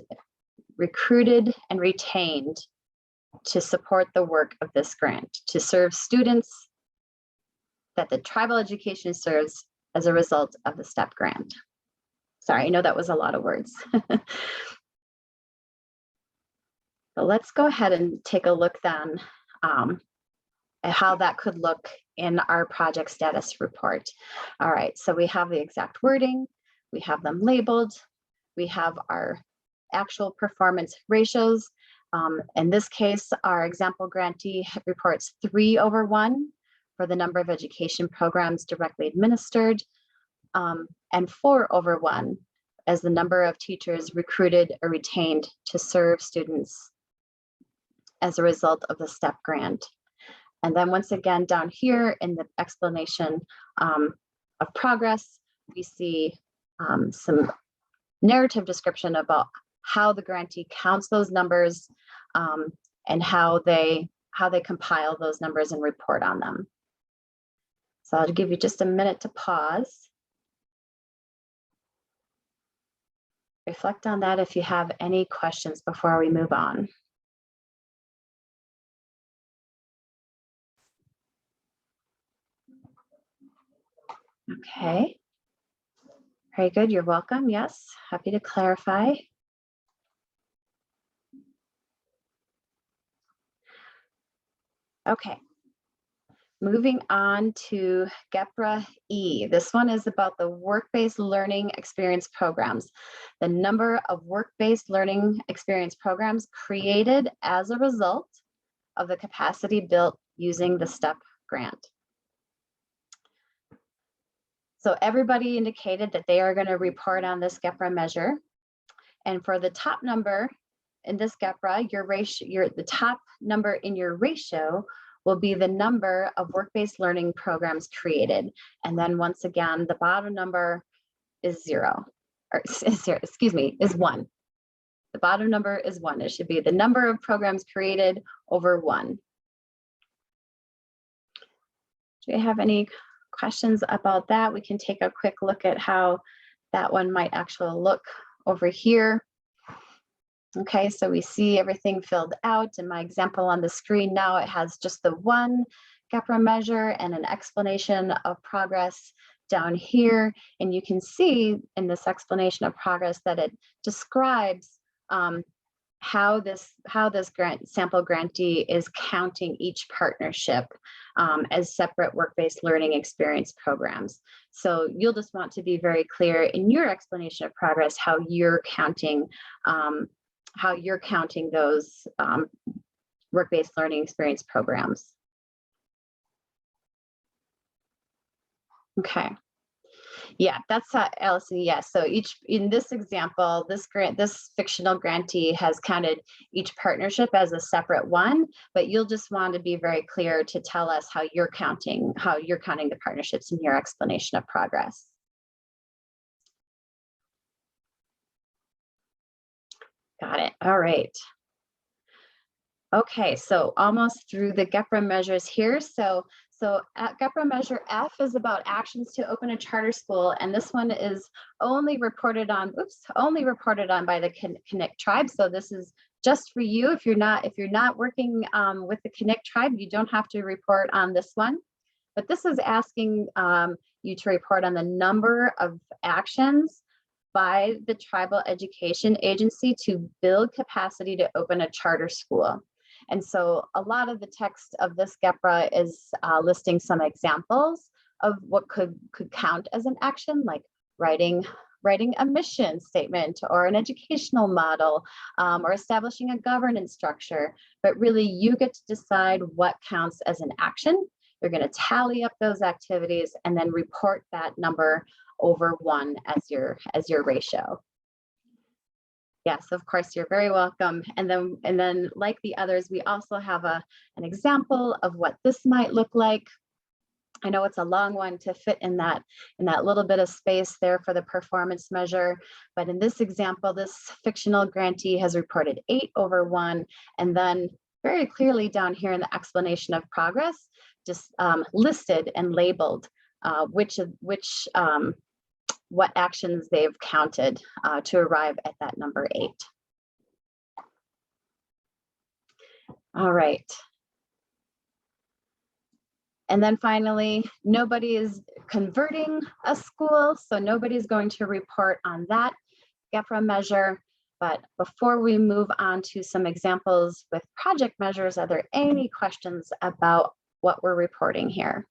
recruited and retained to support the work of this grant, to serve students that the tribal education serves as a result of the STEP grant. Sorry, I know that was a lot of words. But let's go ahead and take a look then at how that could look in our project status report. All right, so we have the exact wording, we have them labeled, we have our actual performance ratios. In this case, our example grantee reports 3/1 for the number of education programs directly administered, and 4/1 as the number of teachers recruited or retained to serve students as a result of the STEP grant. And then once again, down here in the explanation of progress, we see some narrative description about how the grantee counts those numbers and how they compile those numbers and report on them. So I'll give you just a minute to pause. Reflect on that if you have any questions before we move on. Okay. Very good. You're welcome. Yes. Happy to clarify. Okay. Moving on to GPRA E. This one is about the work-based learning experience programs. The number of work-based learning experience programs created as a result of the capacity built using the STEP grant. So everybody indicated that they are going to report on this GPRA measure. And for the top number in this GPRA, the top number in your ratio will be the number of work-based learning programs created. And then once again, the bottom number is is 1. The bottom number is 1. It should be the number of programs created over 1. Do you have any questions about that? We can take a quick look at how that one might actually look over here. Okay, so we see everything filled out. In my example on the screen now, it has just the one GPRA measure and an explanation of progress down here. And you can see in this explanation of progress that it describes how this sample grantee is counting each partnership as separate work-based learning experience programs. So you'll just want to be very clear in your explanation of progress how you're counting those work-based learning experience programs. Okay. Yeah, that's how, Allison. Yes. So in this example, this fictional grantee has counted each partnership as a separate one, but you'll just want to be very clear to tell us how you're counting the partnerships in your explanation of progress. Got it. All right. Okay, so almost through the GPRA measures here. So at GPRA measure F is about actions to open a charter school, and this one is only reported on by the Connect tribe. So this is just for you. If you're not working with the Connect tribe, you don't have to report on this one. But this is asking you to report on the number of actions by the tribal education agency to build capacity to open a charter school. And so a lot of the text of this GPRA is listing some examples of what could count as an action, like writing a mission statement or an educational model or establishing a governance structure. But really, you get to decide what counts as an action. You're going to tally up those activities and then report that number over 1 as your ratio. Yes, of course, you're very welcome. And then like the others, we also have an example of what this might look like. I know it's a long one to fit in that little bit of space there for the performance measure, but in this example, this fictional grantee has reported 8/1, and then very clearly down here in the explanation of progress, just listed and labeled what actions they've counted to arrive at that number 8. All right. And then finally, nobody is converting a school, so nobody's going to report on that GPRA measure. But before we move on to some examples with project measures, are there any questions about what we're reporting here?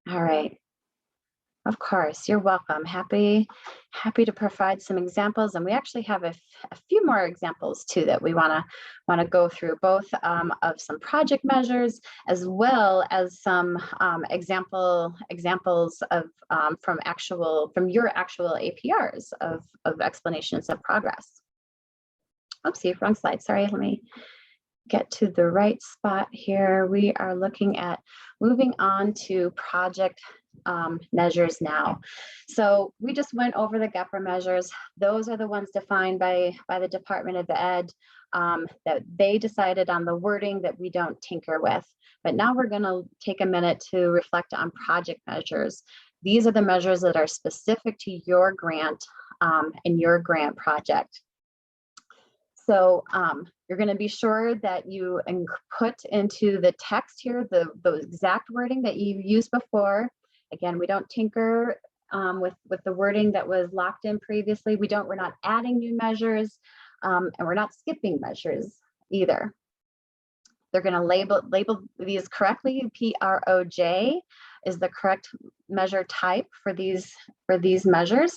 All right. Of course, you're welcome. Happy to provide some examples, and we actually have a few more examples too that we want to go through, both of some project measures as well as some examples of from your actual APRs of explanations of progress. Oopsie, wrong slide. Sorry, let me get to the right spot here. We are looking at moving on to project measures now. So we just went over the GPRA measures. Those are the ones defined by the Department of Ed that they decided on the wording that we don't tinker with. But now we're going to take a minute to reflect on project measures. These are the measures that are specific to your grant and your grant project. So you're going to be sure that you put into the text here the exact wording that you used before. Again, we don't tinker with the wording that was locked in previously. We're not adding new measures, and we're not skipping measures either. They're going to label these correctly. PROJ is the correct measure type for these measures.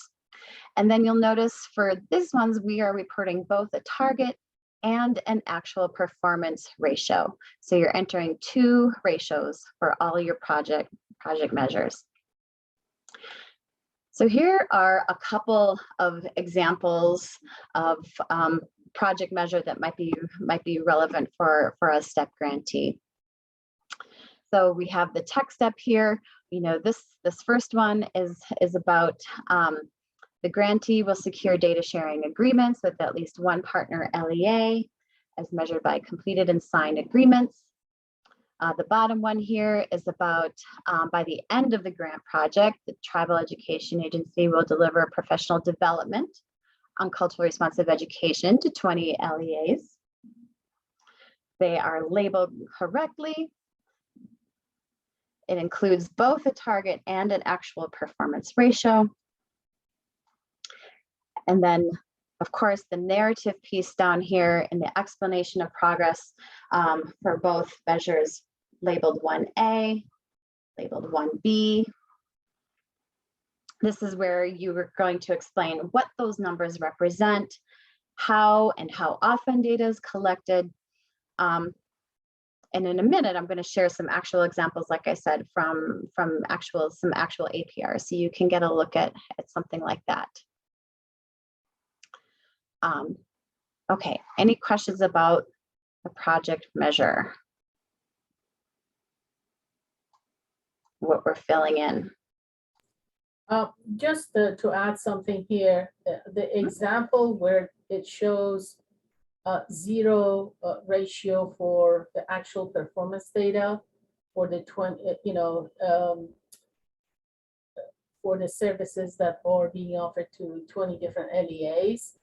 And then you'll notice for these ones, we are reporting both a target and an actual performance ratio. So you're entering 2 ratios for all your project measures. So here are a couple of examples of project measure that might be relevant for a STEP grantee. So we have the tech step here. You know, this first one is about the grantee will secure data sharing agreements with at least one partner LEA as measured by completed and signed agreements. The bottom one here is about by the end of the grant project, the Tribal Education Agency will deliver professional development on culturally responsive education to 20 LEAs. They are labeled correctly. It includes both a target and an actual performance ratio. And then, of course, the narrative piece down here in the explanation of progress for both measures labeled 1A, labeled 1B. This is where you are going to explain what those numbers represent, how and how often data is collected. And in a minute, I'm going to share some actual examples, like I said, from some actual APRs, so you can get a look at something like that. Okay, any questions about the project measure? What we're filling in? Just to add something here, the example where it shows 0 ratio for the actual performance data for the 20, for the services that are being offered to 20 different LEAs.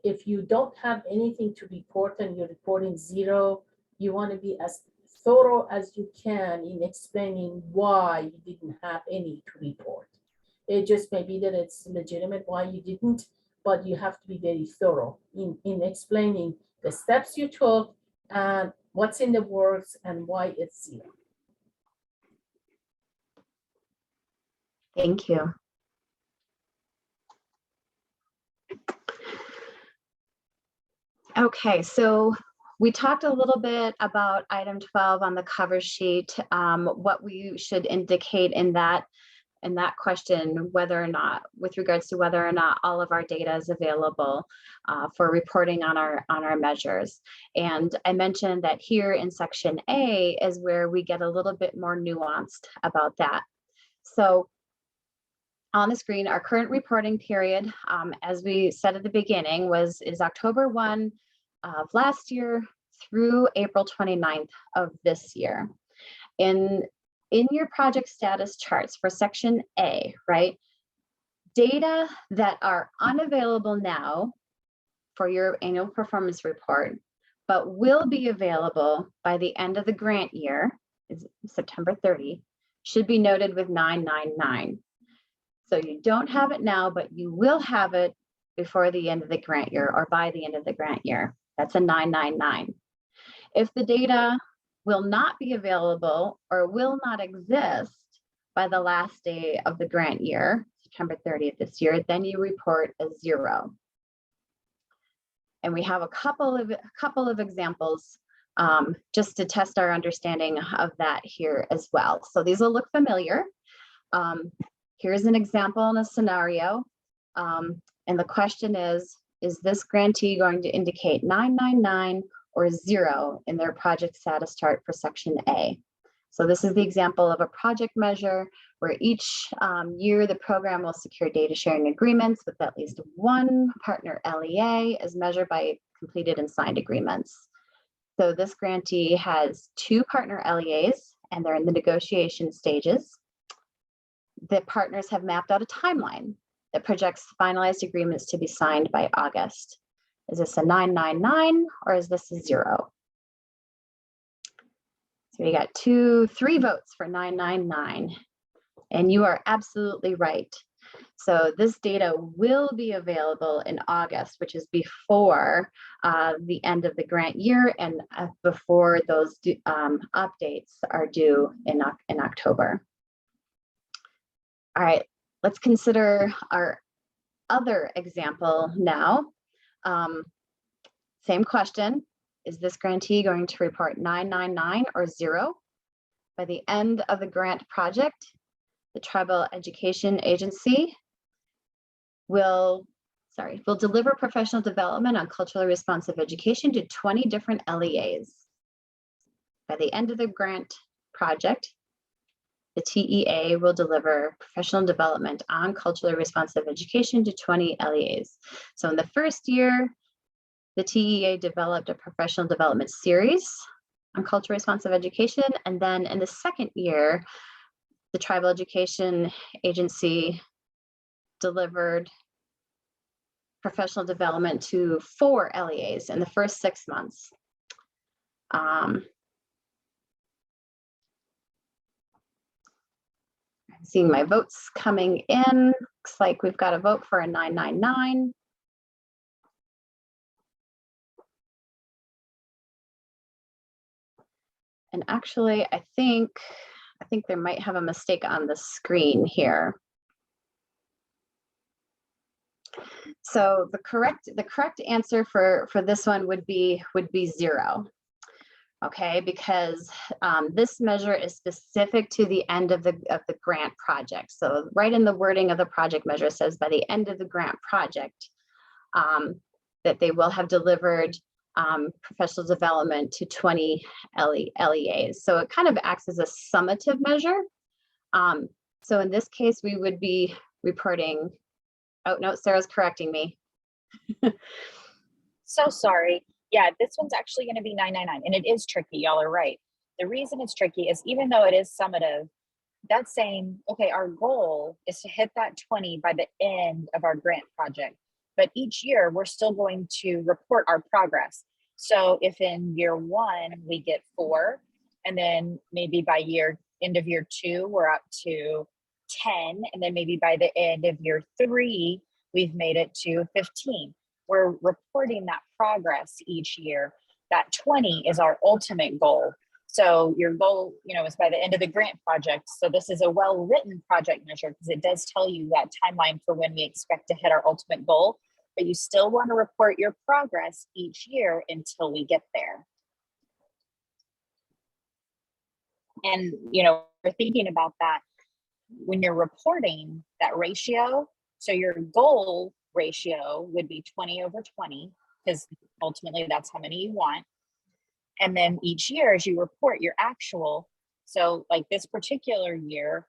If you don't have anything to report and you're reporting 0, you want to be as thorough as you can in explaining why you didn't have any to report. It just may be that it's legitimate why you didn't, but you have to be very thorough in explaining the steps you took and what's in the works and why it's 0. Thank you. Okay, so we talked a little bit about item 12 on the cover sheet, what we should indicate in that and that question, whether or not, with regards to whether or not all of our data is available for reporting on our measures. And I mentioned that here in section A is where we get a little bit more nuanced about that. So on the screen, our current reporting period, as we said at the beginning, is October 1 of last year through April 29th of this year. In your project status charts for section A, right, data that are unavailable now for your annual performance report, but will be available by the end of the grant year, is September 30, should be noted with 999. So you don't have it now, but you will have it before the end of the grant year or by the end of the grant year. That's a 999. If the data will not be available or will not exist by the last day of the grant year, September 30th this year, then you report a 0. And we have a couple of examples just to test our understanding of that here as well. So these will look familiar. Here's an example in a scenario. And the question is this grantee going to indicate 999 or 0 in their project status chart for section A? So this is the example of a project measure where each year the program will secure data sharing agreements with at least one partner LEA as measured by completed and signed agreements. So this grantee has 2 partner LEAs and they're in the negotiation stages. The partners have mapped out a timeline that projects finalized agreements to be signed by August. Is this a 999 or is this a 0? So we got 3 votes for 999, and you are absolutely right. So this data will be available in August, which is before the end of the grant year and before those updates are due in October. All right, let's consider our other example now. Same question. Is this grantee going to report 999 or 0? By the end of the grant project, the Tribal Education Agency will deliver professional development on culturally responsive education to 20 different LEAs. By the end of the grant project, the TEA will deliver professional development on culturally responsive education to 20 LEAs. So in the first year, the TEA developed a professional development series on culturally responsive education. And then in the second year, the Tribal Education Agency delivered professional development to 4 LEAs in the first 6 months. I'm seeing my votes coming in. Looks like we've got a vote for a 999. And actually, I think there might have a mistake on the screen here. So the correct answer for this one would be 0. Okay, because this measure is specific to the end of the grant project. So right in the wording of the project measure says by the end of the grant project that they will have delivered professional development to 20 LEAs. So it kind of acts as a summative measure. So in this case, we would be reporting, oh no, Sarah's correcting me. So sorry. Yeah, this one's actually going to be 999, and it is tricky. Y'all are right. The reason it's tricky is even though it is summative, that's saying, okay, our goal is to hit that 20 by the end of our grant project. But each year we're still going to report our progress. So if in year 1 we get 4, and then maybe by end of year 2 we're up to 10, and then maybe by the end of year 3 we've made it to 15. We're reporting that progress each year. That 20 is our ultimate goal. So your goal, is by the end of the grant project. So this is a well-written project measure because it does tell you that timeline for when we expect to hit our ultimate goal, but you still want to report your progress each year until we get there. And, we're thinking about that. when you're reporting that ratio, so your goal ratio would be 20/20, because ultimately that's how many you want. And then each year as you report your actual, so like this particular year,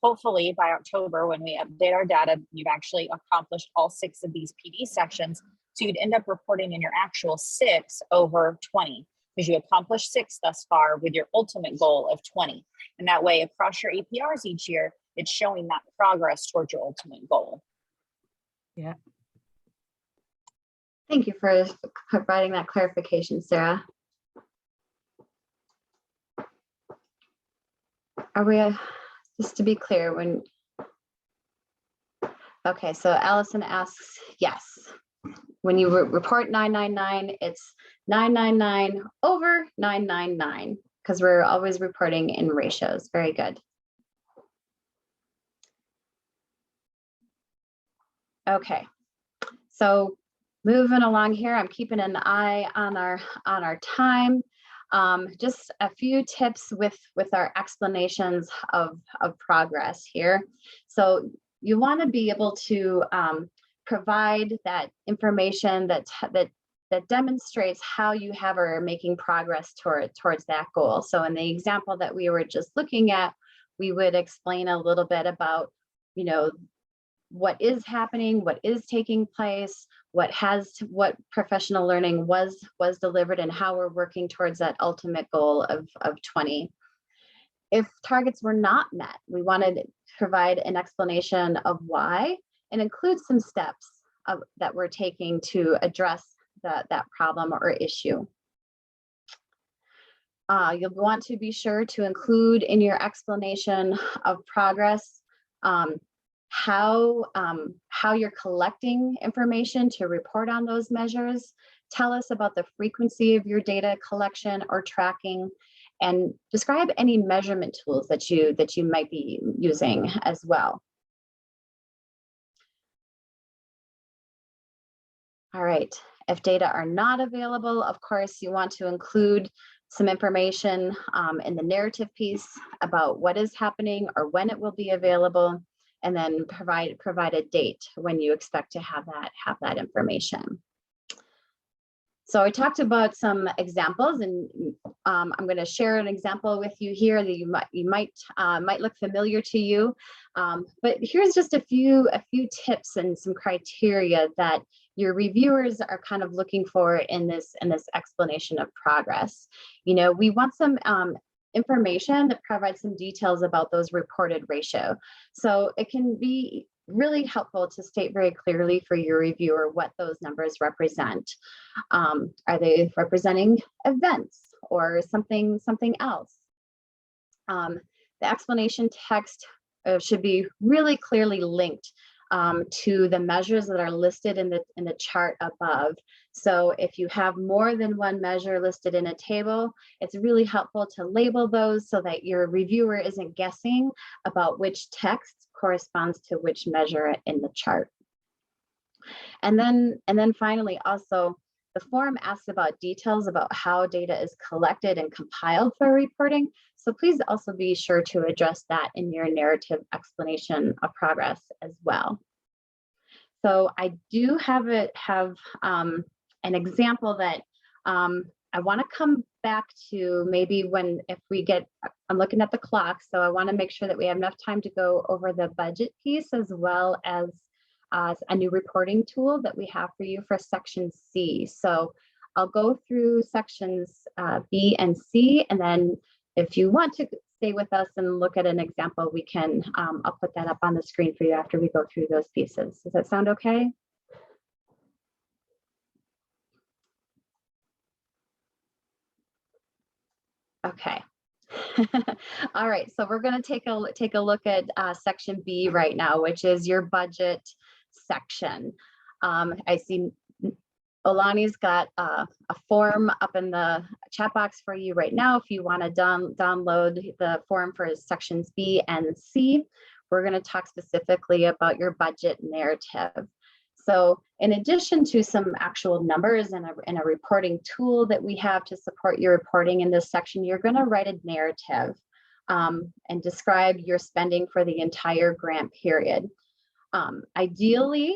hopefully by October, when we update our data, you've actually accomplished all 6 of these PD sections. So you'd end up reporting in your actual 6/20, because you accomplished 6 thus far with your ultimate goal of 20. And that way across your APRs each year, it's showing that progress towards your ultimate goal. Yeah. Thank you for providing that clarification, Sarah. Are we, just to be clear, okay, so Allison asks, yes. When you report 999, it's 999 over 999, because we're always reporting in ratios. Very good. Okay, so moving along here, I'm keeping an eye on our time. Just a few tips with our explanations of progress here. So you want to be able to provide that information that demonstrates how you are making progress towards that goal. So in the example that we were just looking at, we would explain a little bit about, what is happening, what is taking place, what professional learning was delivered, and how we're working towards that ultimate goal of 20. If targets were not met, we wanted to provide an explanation of why and include some steps that we're taking to address that problem or issue. You'll want to be sure to include in your explanation of progress how you're collecting information to report on those measures. Tell us about the frequency of your data collection or tracking, and describe any measurement tools that you might be using as well. All right, if data are not available, of course, you want to include some information in the narrative piece about what is happening or when it will be available, and then provide a date when you expect to have that information. So I talked about some examples, and I'm going to share an example with you here that you might look familiar to you. But here's just a few tips and some criteria that your reviewers are kind of looking for in this explanation of progress. We want some information that provides some details about those reported ratio. So it can be really helpful to state very clearly for your reviewer what those numbers represent. Are they representing events or something else? The explanation text should be really clearly linked to the measures that are listed in the chart above. So if you have more than one measure listed in a table, it's really helpful to label those so that your reviewer isn't guessing about which text corresponds to which measure in the chart. And then finally, also, the form asks about details about how data is collected and compiled for reporting. So please also be sure to address that in your narrative explanation of progress as well. So I do have an example that I want to come back to maybe I'm looking at the clock, so I want to make sure that we have enough time to go over the budget piece, as well as a new reporting tool that we have for you for section C. So I'll go through sections B and C, and then if you want to stay with us and look at an example, we can, I'll put that up on the screen for you after we go through those pieces. Does that sound okay? Okay. All right, so we're going to take a look at section B right now, which is your budget section. I see Olani's got a form up in the chat box for you right now. If you want to download the form for sections B and C, we're going to talk specifically about your budget narrative. So in addition to some actual numbers and a reporting tool that we have to support your reporting in this section, you're going to write a narrative and describe your spending for the entire grant period. Ideally,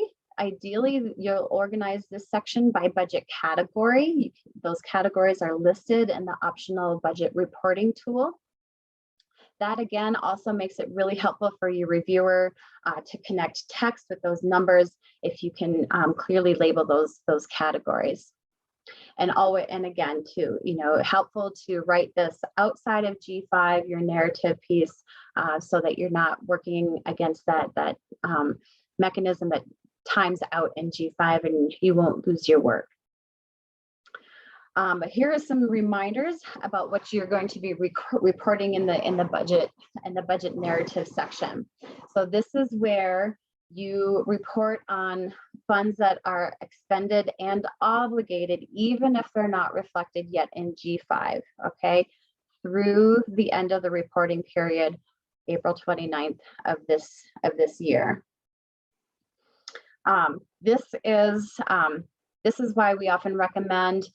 you'll organize this section by budget category. Those categories are listed in the optional budget reporting tool. That again also makes it really helpful for your reviewer to connect text with those numbers if you can clearly label those categories. And again, too, helpful to write this outside of G5, your narrative piece, so that you're not working against that mechanism that times out in G5 and you won't lose your work. But here are some reminders about what you're going to be reporting in the budget narrative section. So this is where you report on funds that are expended and obligated, even if they're not reflected yet in G5, okay, through the end of the reporting period, April 29th of this year. This is why we often recommend,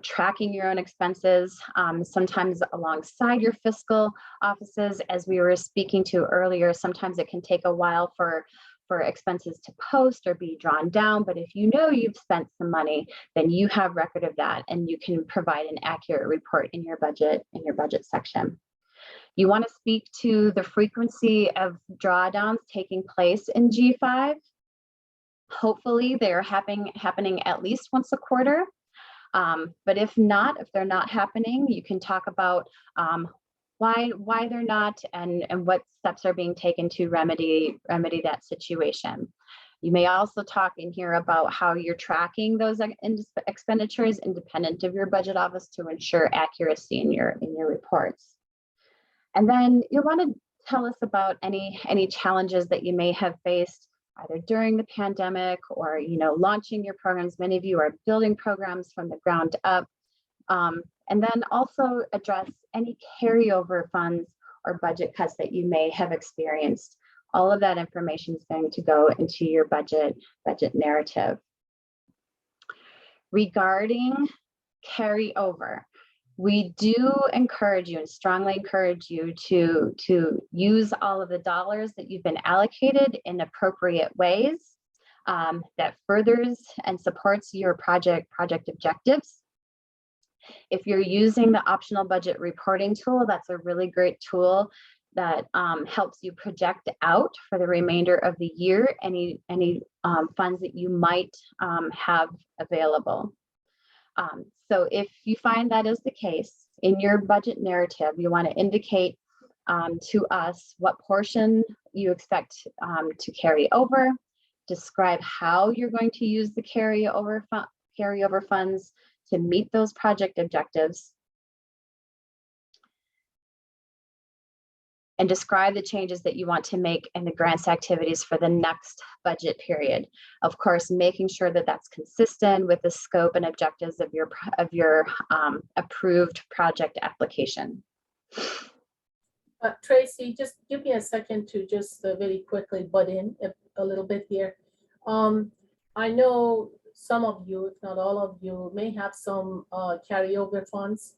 tracking your own expenses, sometimes alongside your fiscal offices. As we were speaking to earlier, sometimes it can take a while for expenses to post or be drawn down. But if you know you've spent some money, then you have record of that and you can provide an accurate report in your budget section. You want to speak to the frequency of drawdowns taking place in G5. Hopefully they're happening at least once a quarter. But if they're not happening, you can talk about why they're not and what steps are being taken to remedy that situation. You may also talk in here about how you're tracking those expenditures independent of your budget office to ensure accuracy in your reports. And then you'll want to tell us about any challenges that you may have faced either during the pandemic or launching your programs. Many of you are building programs from the ground up. And then also address any carryover funds or budget cuts that you may have experienced. All of that information is going to go into your budget narrative. Regarding carryover, we do encourage you and strongly encourage you to use all of the dollars that you've been allocated in appropriate ways that furthers and supports your project objectives. If you're using the optional budget reporting tool, that's a really great tool that helps you project out for the remainder of the year any funds that you might have available. So if you find that is the case, in your budget narrative, you want to indicate to us what portion you expect to carry over, describe how you're going to use the carryover funds to meet those project objectives, and describe the changes that you want to make in the grants activities for the next budget period. Of course, making sure that that's consistent with the scope and objectives of your approved project application. Tracy, just give me a second to just very quickly butt in a little bit here. I know some of you, if not all of you, may have some carryover funds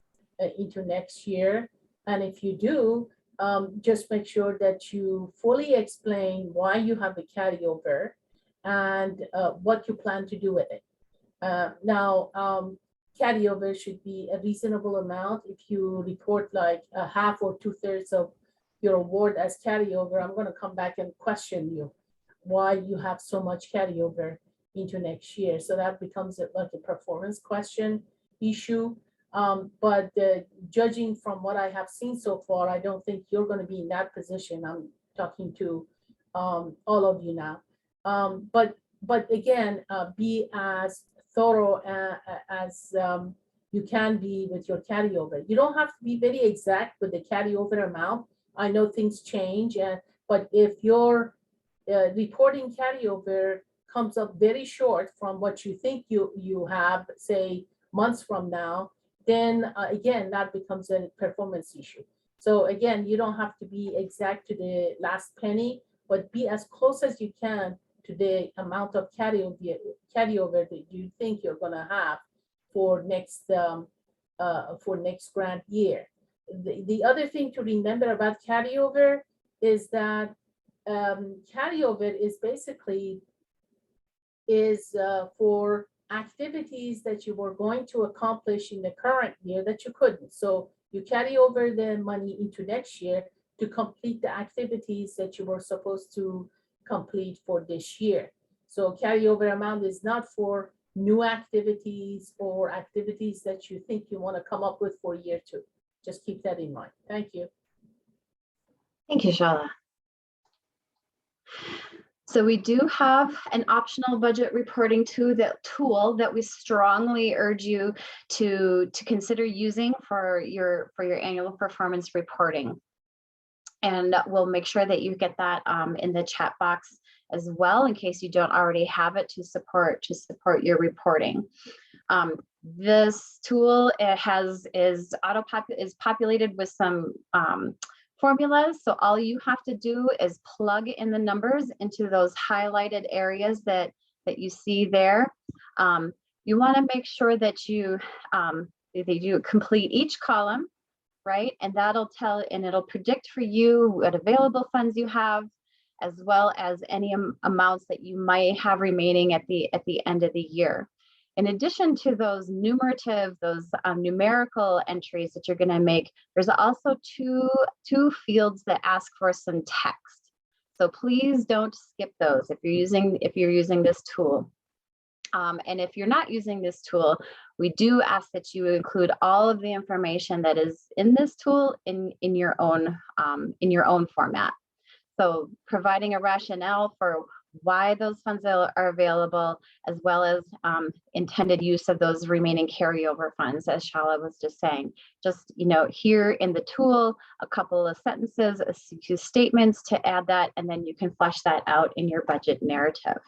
into next year. And if you do, just make sure that you fully explain why you have the carryover and what you plan to do with it. Now, carryover should be a reasonable amount. If you report like a half or 2/3 of your award as carryover, I'm going to come back and question you why you have so much carryover into next year. So that becomes like a performance question issue. But judging from what I have seen so far, I don't think you're going to be in that position. I'm talking to all of you now. But again, be as thorough as you can be with your carryover. You don't have to be very exact with the carryover amount. I know things change, but if your reporting carryover comes up very short from what you think you have, say, months from now, then again, that becomes a performance issue. So again, you don't have to be exact to the last penny, but be as close as you can to the amount of carryover that you think you're going to have for next grant year. the other thing to remember about carryover is that carryover is basically for activities that you were going to accomplish in the current year that you couldn't. So you carry over the money into next year to complete the activities that you were supposed to complete for this year. So carryover amount is not for new activities or activities that you think you want to come up with for year two. Just keep that in mind. Thank you. Thank you, Shala. So we do have an optional budget reporting tool that we strongly urge you to consider using for your annual performance reporting. And we'll make sure that you get that in the chat box as well, in case you don't already have it to support your reporting. This tool is populated with some formulas. So all you have to do is plug in the numbers into those highlighted areas that you see there. You want to make sure that you complete each column, right? And it'll predict for you what available funds you have, as well as any amounts that you might have remaining at the end of the year. In addition to those numerical entries that you're going to make, there's also two fields that ask for some text. So please don't skip those if you're using this tool. And if you're not using this tool, we do ask that you include all of the information that is in this tool in your own format. So providing a rationale for why those funds are available, as well as intended use of those remaining carryover funds, as Shala was just saying. Just, here in the tool, a couple of sentences, a few statements to add that, and then you can flesh that out in your budget narrative.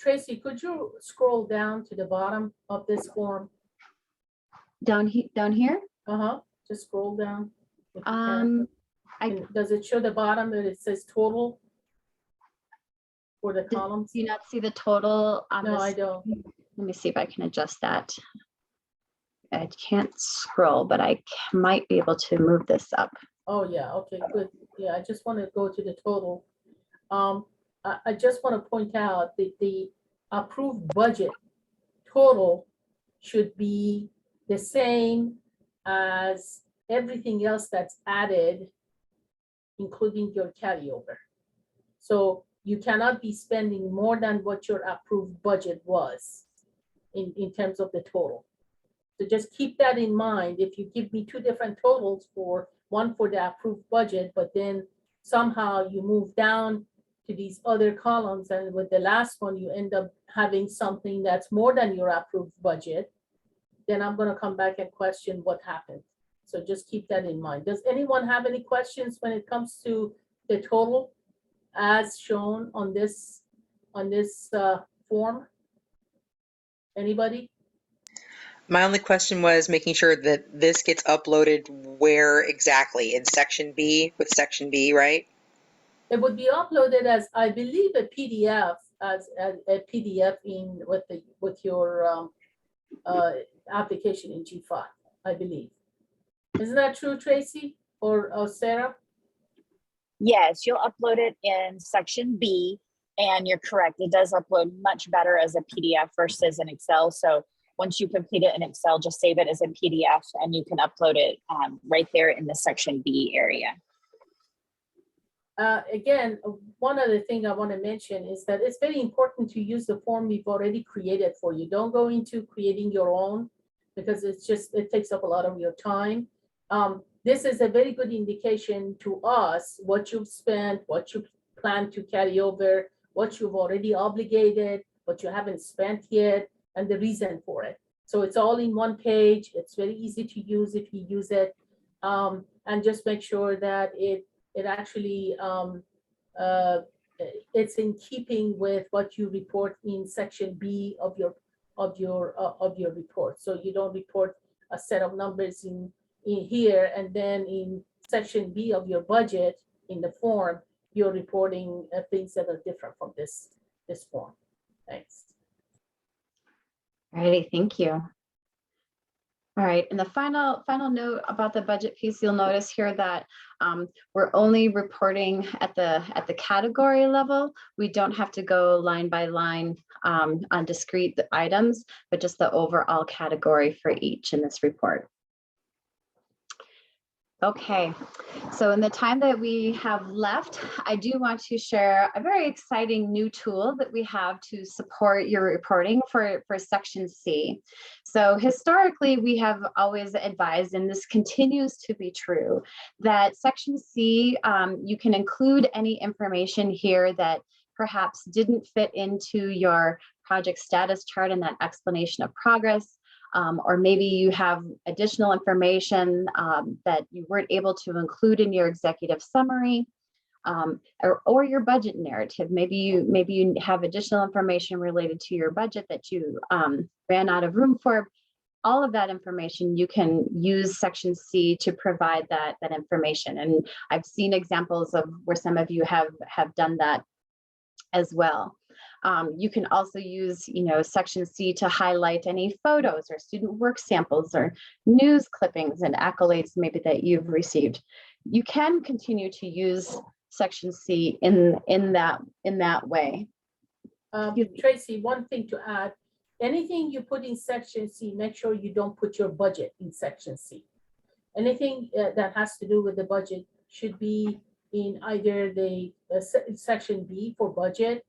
Tracy, could you scroll down to the bottom of this form? Down here? Just scroll down. Does it show the bottom that it says total for the columns? Do you not see the total on No, this? I don't. Let me see if I can adjust that. I can't scroll, but I might be able to move this up. Oh, yeah. Okay, good. Yeah, I just want to go to the total. I just want to point out that the approved budget total should be the same as everything else that's added, including your carryover. So you cannot be spending more than what your approved budget was in terms of the total. So just keep that in mind. If you give me two different totals, one for the approved budget, but then somehow you move down to these other columns, and with the last one you end up having something that's more than your approved budget, then I'm going to come back and question what happened. So just keep that in mind. Does anyone have any questions when it comes to the total as shown on this form? Anybody? My only question was making sure that this gets uploaded where exactly, in section B with section B, right? It would be uploaded as, I believe, a PDF, as a PDF with your application in G5, I believe. Isn't that true, Tracy or Sarah? Yes, you'll upload it in section B, and you're correct. It does upload much better as a PDF versus an Excel. So once you complete it in Excel, just save it as a PDF, and you can upload it right there in the section B area. Again, one other thing I want to mention is that it's very important to use the form we've already created for you. Don't go into creating your own, because it takes up a lot of your time. This is a very good indication to us what you've spent, what you plan to carry over, what you've already obligated, what you haven't spent yet, and the reason for it. So it's all in one page. It's very easy to use if you use it, and just make sure that it actually it's in keeping with what you report in section B of your report. So you don't report a set of numbers in here, and then in section B of your budget in the form you're reporting things that are different from this form. Thanks. Alrighty, thank you. All right, and the final note about the budget piece, you'll notice here that we're only reporting at the category level. We don't have to go line by line on discrete items, but just the overall category for each in this report. Okay, so in the time that we have left, I do want to share a very exciting new tool that we have to support your reporting for Section C. So historically, we have always advised, and this continues to be true, that Section C, you can include any information here that perhaps didn't fit into your project status chart and that explanation of progress. Or maybe you have additional information that you weren't able to include in your executive summary, or your budget narrative. Maybe you have additional information related to your budget that you ran out of room for. All of that information, you can use Section C to provide that information. And I've seen examples of where some of you have done that as well. You can also use, Section C to highlight any photos or student work samples or news clippings and accolades maybe that you've received. You can continue to use Section C in that way. Tracy, one thing to add, anything you put in Section C, make sure you don't put your budget in Section C. Anything that has to do with the budget should be in either the Section B for budget,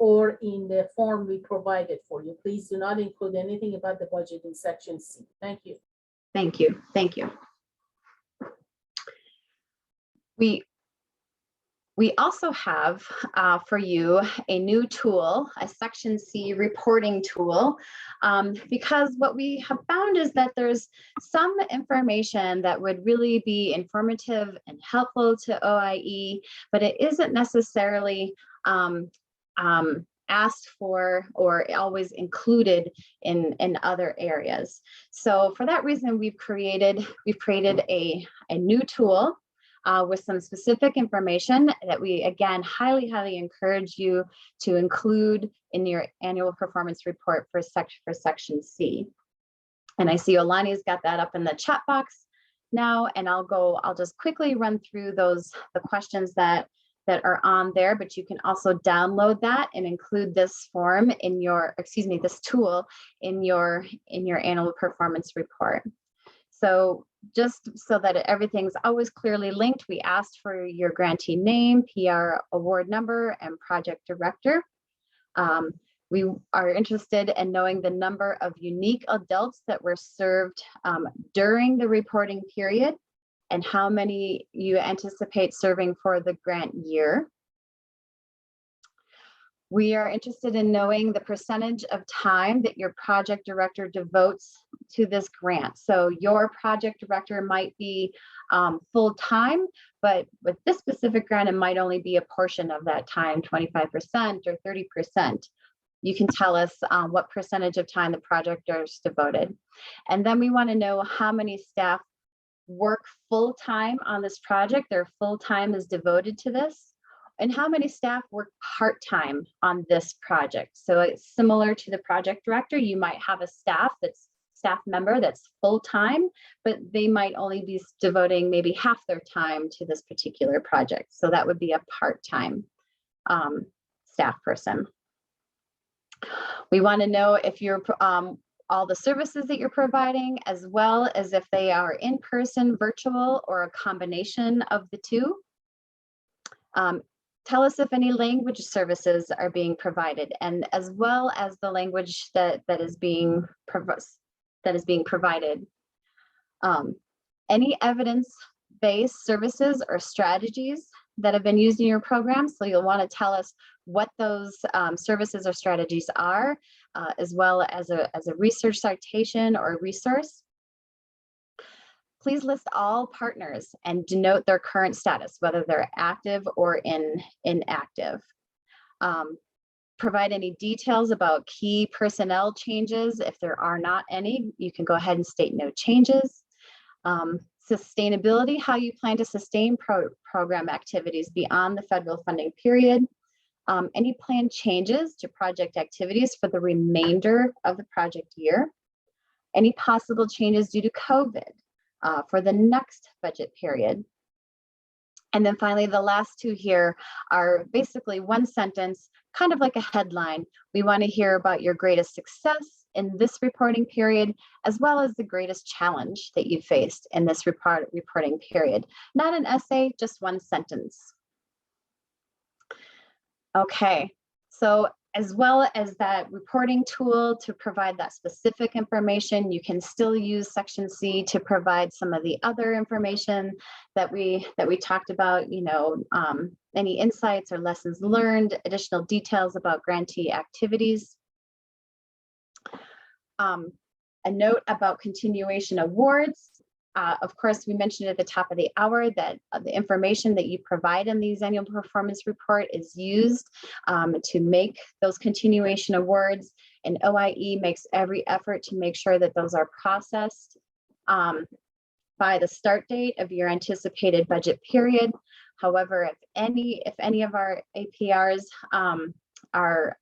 or in the form we provided for you. Please do not include anything about the budget in Section C. Thank you. Thank you. Thank you. We also have for you a new tool, a Section C reporting tool, because what we have found is that there's some information that would really be informative and helpful to OIE, but it isn't necessarily asked for or always included in other areas. So for that reason, we've created a new tool with some specific information that we, again, highly encourage you to include in your annual performance report for Section C. And I see Olani's got that up in the chat box now, and I'll just quickly run through the questions that are on there, but you can also download that and include this form in this tool in your annual performance report. So just so that everything's always clearly linked, we asked for your grantee name, PR award number, and project director. We are interested in knowing the number of unique adults that were served during the reporting period and how many you anticipate serving for the grant year. We are interested in knowing the percentage of time that your project director devotes to this grant. So your project director might be full-time, but with this specific grant, it might only be a portion of that time, 25% or 30%. You can tell us what percentage of time the project is devoted. And then we want to know how many staff work full-time on this project. Their full-time is devoted to this. And how many staff work part-time on this project? So it's similar to the project director. You might have a staff member that's full-time, but they might only be devoting maybe half their time to this particular project. So that would be a part-time staff person. We want to know if you're all the services that you're providing, as well as if they are in person, virtual, or a combination of the two. Tell us if any language services are being provided, and as well as the language that is being provided. Any evidence-based services or strategies that have been used in your program. So you'll want to tell us what those services or strategies are, as well as a research citation or resource. Please list all partners and denote their current status, whether they're active or inactive. Provide any details about key personnel changes. If there are not any, you can go ahead and state no changes. Sustainability, how you plan to sustain program activities beyond the federal funding period. Any planned changes to project activities for the remainder of the project year. any possible changes due to COVID for the next budget period. And then finally, the last two here are basically one sentence, kind of like a headline. We want to hear about your greatest success in this reporting period, as well as the greatest challenge that you faced in this reporting period. Not an essay, just one sentence. Okay, so as well as that reporting tool to provide that specific information, you can still use section C to provide some of the other information that we talked about, you know, any insights or lessons learned, additional details about grantee activities. A note about continuation awards. Of course, we mentioned at the top of the hour that the information that you provide in these annual performance report is used to make those continuation awards, and OIE makes every effort to make sure that those are processed by the start date of your anticipated budget period. However, if any of our APRs are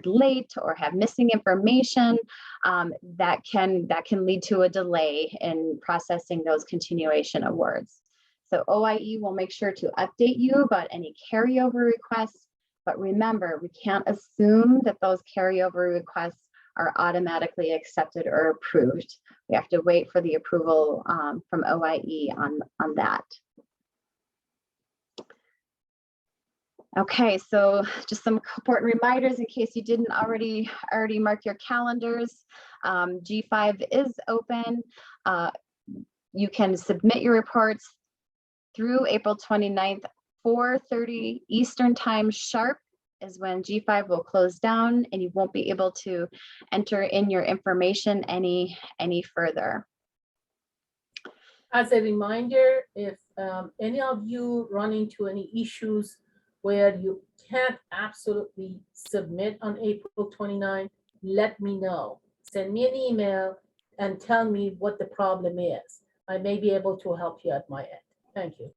late or have missing information, that can lead to a delay in processing those continuation awards. So OIE will make sure to update you about any carryover requests, but remember, we can't assume that those carryover requests are automatically accepted or approved. We have to wait for the approval from OIE on that. Okay, so just some important reminders in case you didn't already mark your calendars. G5 is open. You can submit your reports through April 29th, 4:30 Eastern Time sharp is when G5 will close down, and you won't be able to enter in your information any further. As a reminder, if any of you run into any issues where you can't absolutely submit on April 29th, let me know. Send me an email and tell me what the problem is. I may be able to help you at my end. Thank you.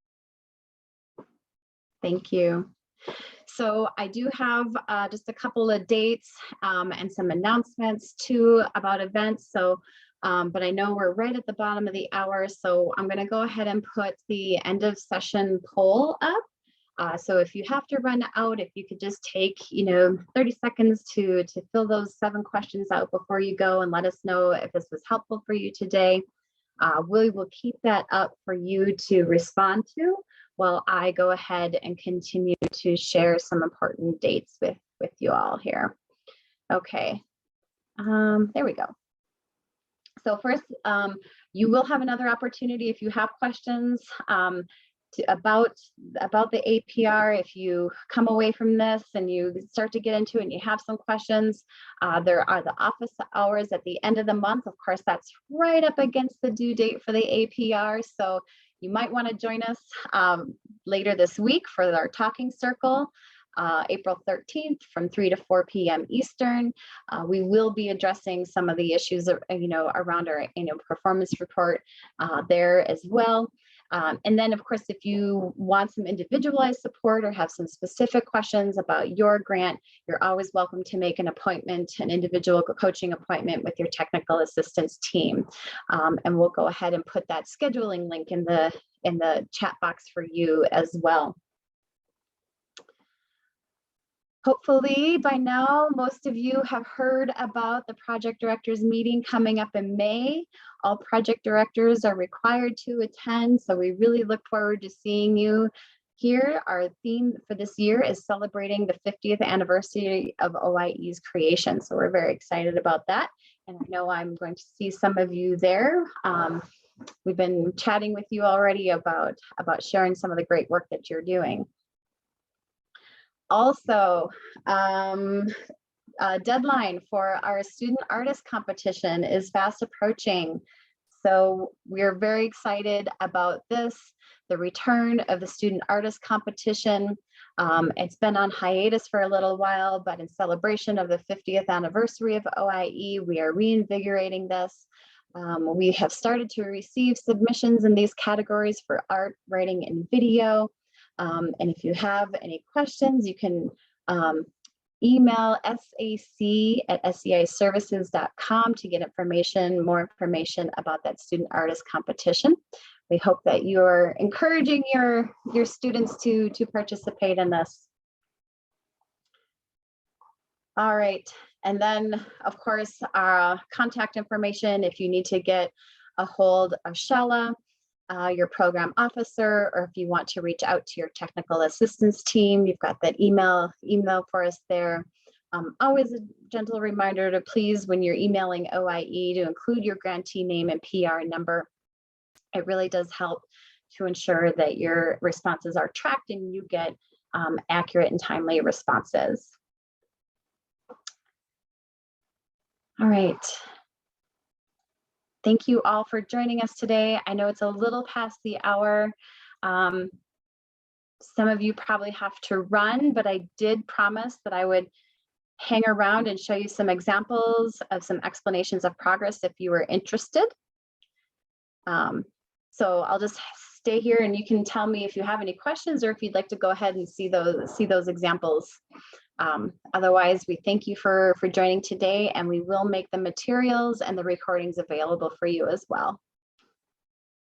Thank you. So I do have just a couple of dates and some announcements too about events. So, but I know we're right at the bottom of the hour, so I'm going to go ahead and put the end of session poll up. So if you have to run out, if you could just take 30 seconds to fill those 7 questions out before you go, and let us know if this was helpful for you today. We will keep that up for you to respond to while I go ahead and continue to share some important dates with you all here. Okay, there we go. So first, you will have another opportunity if you have questions about the APR. If you come away from this and you start to get into it and you have some questions, there are the office hours at the end of the month. Of course, that's right up against the due date for the APR. So you might want to join us later this week for our talking circle, April 13th from 3 to 4 p.m. Eastern. We will be addressing some of the issues around our performance report there as well. And then, of course, if you want some individualized support or have some specific questions about your grant, you're always welcome to make an appointment, an individual coaching appointment with your technical assistance team. And we'll go ahead and put that scheduling link in the chat box for you as well. Hopefully by now, most of you have heard about the project directors meeting coming up in May. All project directors are required to attend, so we really look forward to seeing you here. Our theme for this year is celebrating the 50th anniversary of OIE's creation, so we're very excited about that. And I know I'm going to see some of you there. We've been chatting with you already about sharing some of the great work that you're doing. Also, deadline for our student artist competition is fast approaching. So we're very excited about this, the return of the student artist competition. It's been on hiatus for a little while, but in celebration of the 50th anniversary of OIE, we are reinvigorating this. We have started to receive submissions in these categories for art, writing, and video. And if you have any questions, you can email sac@sceiservices.com to get more information about that student artist competition. We hope that you're encouraging your students to participate in this. All right, and then of course our contact information if you need to get a hold of Shala, your program officer, or if you want to reach out to your technical assistance team, you've got that email for us there. Always a gentle reminder to please, when you're emailing OIE, to include your grantee name and PR number. It really does help to ensure that your responses are tracked and you get accurate and timely responses. All right. Thank you all for joining us today. I know it's a little past the hour. Some of you probably have to run, but I did promise that I would hang around and show you some examples of some explanations of progress if you were interested. So I'll just stay here and you can tell me if you have any questions or if you'd like to go ahead and see those examples. Otherwise, we thank you for joining today, and we will make the materials and the recordings available for you as well.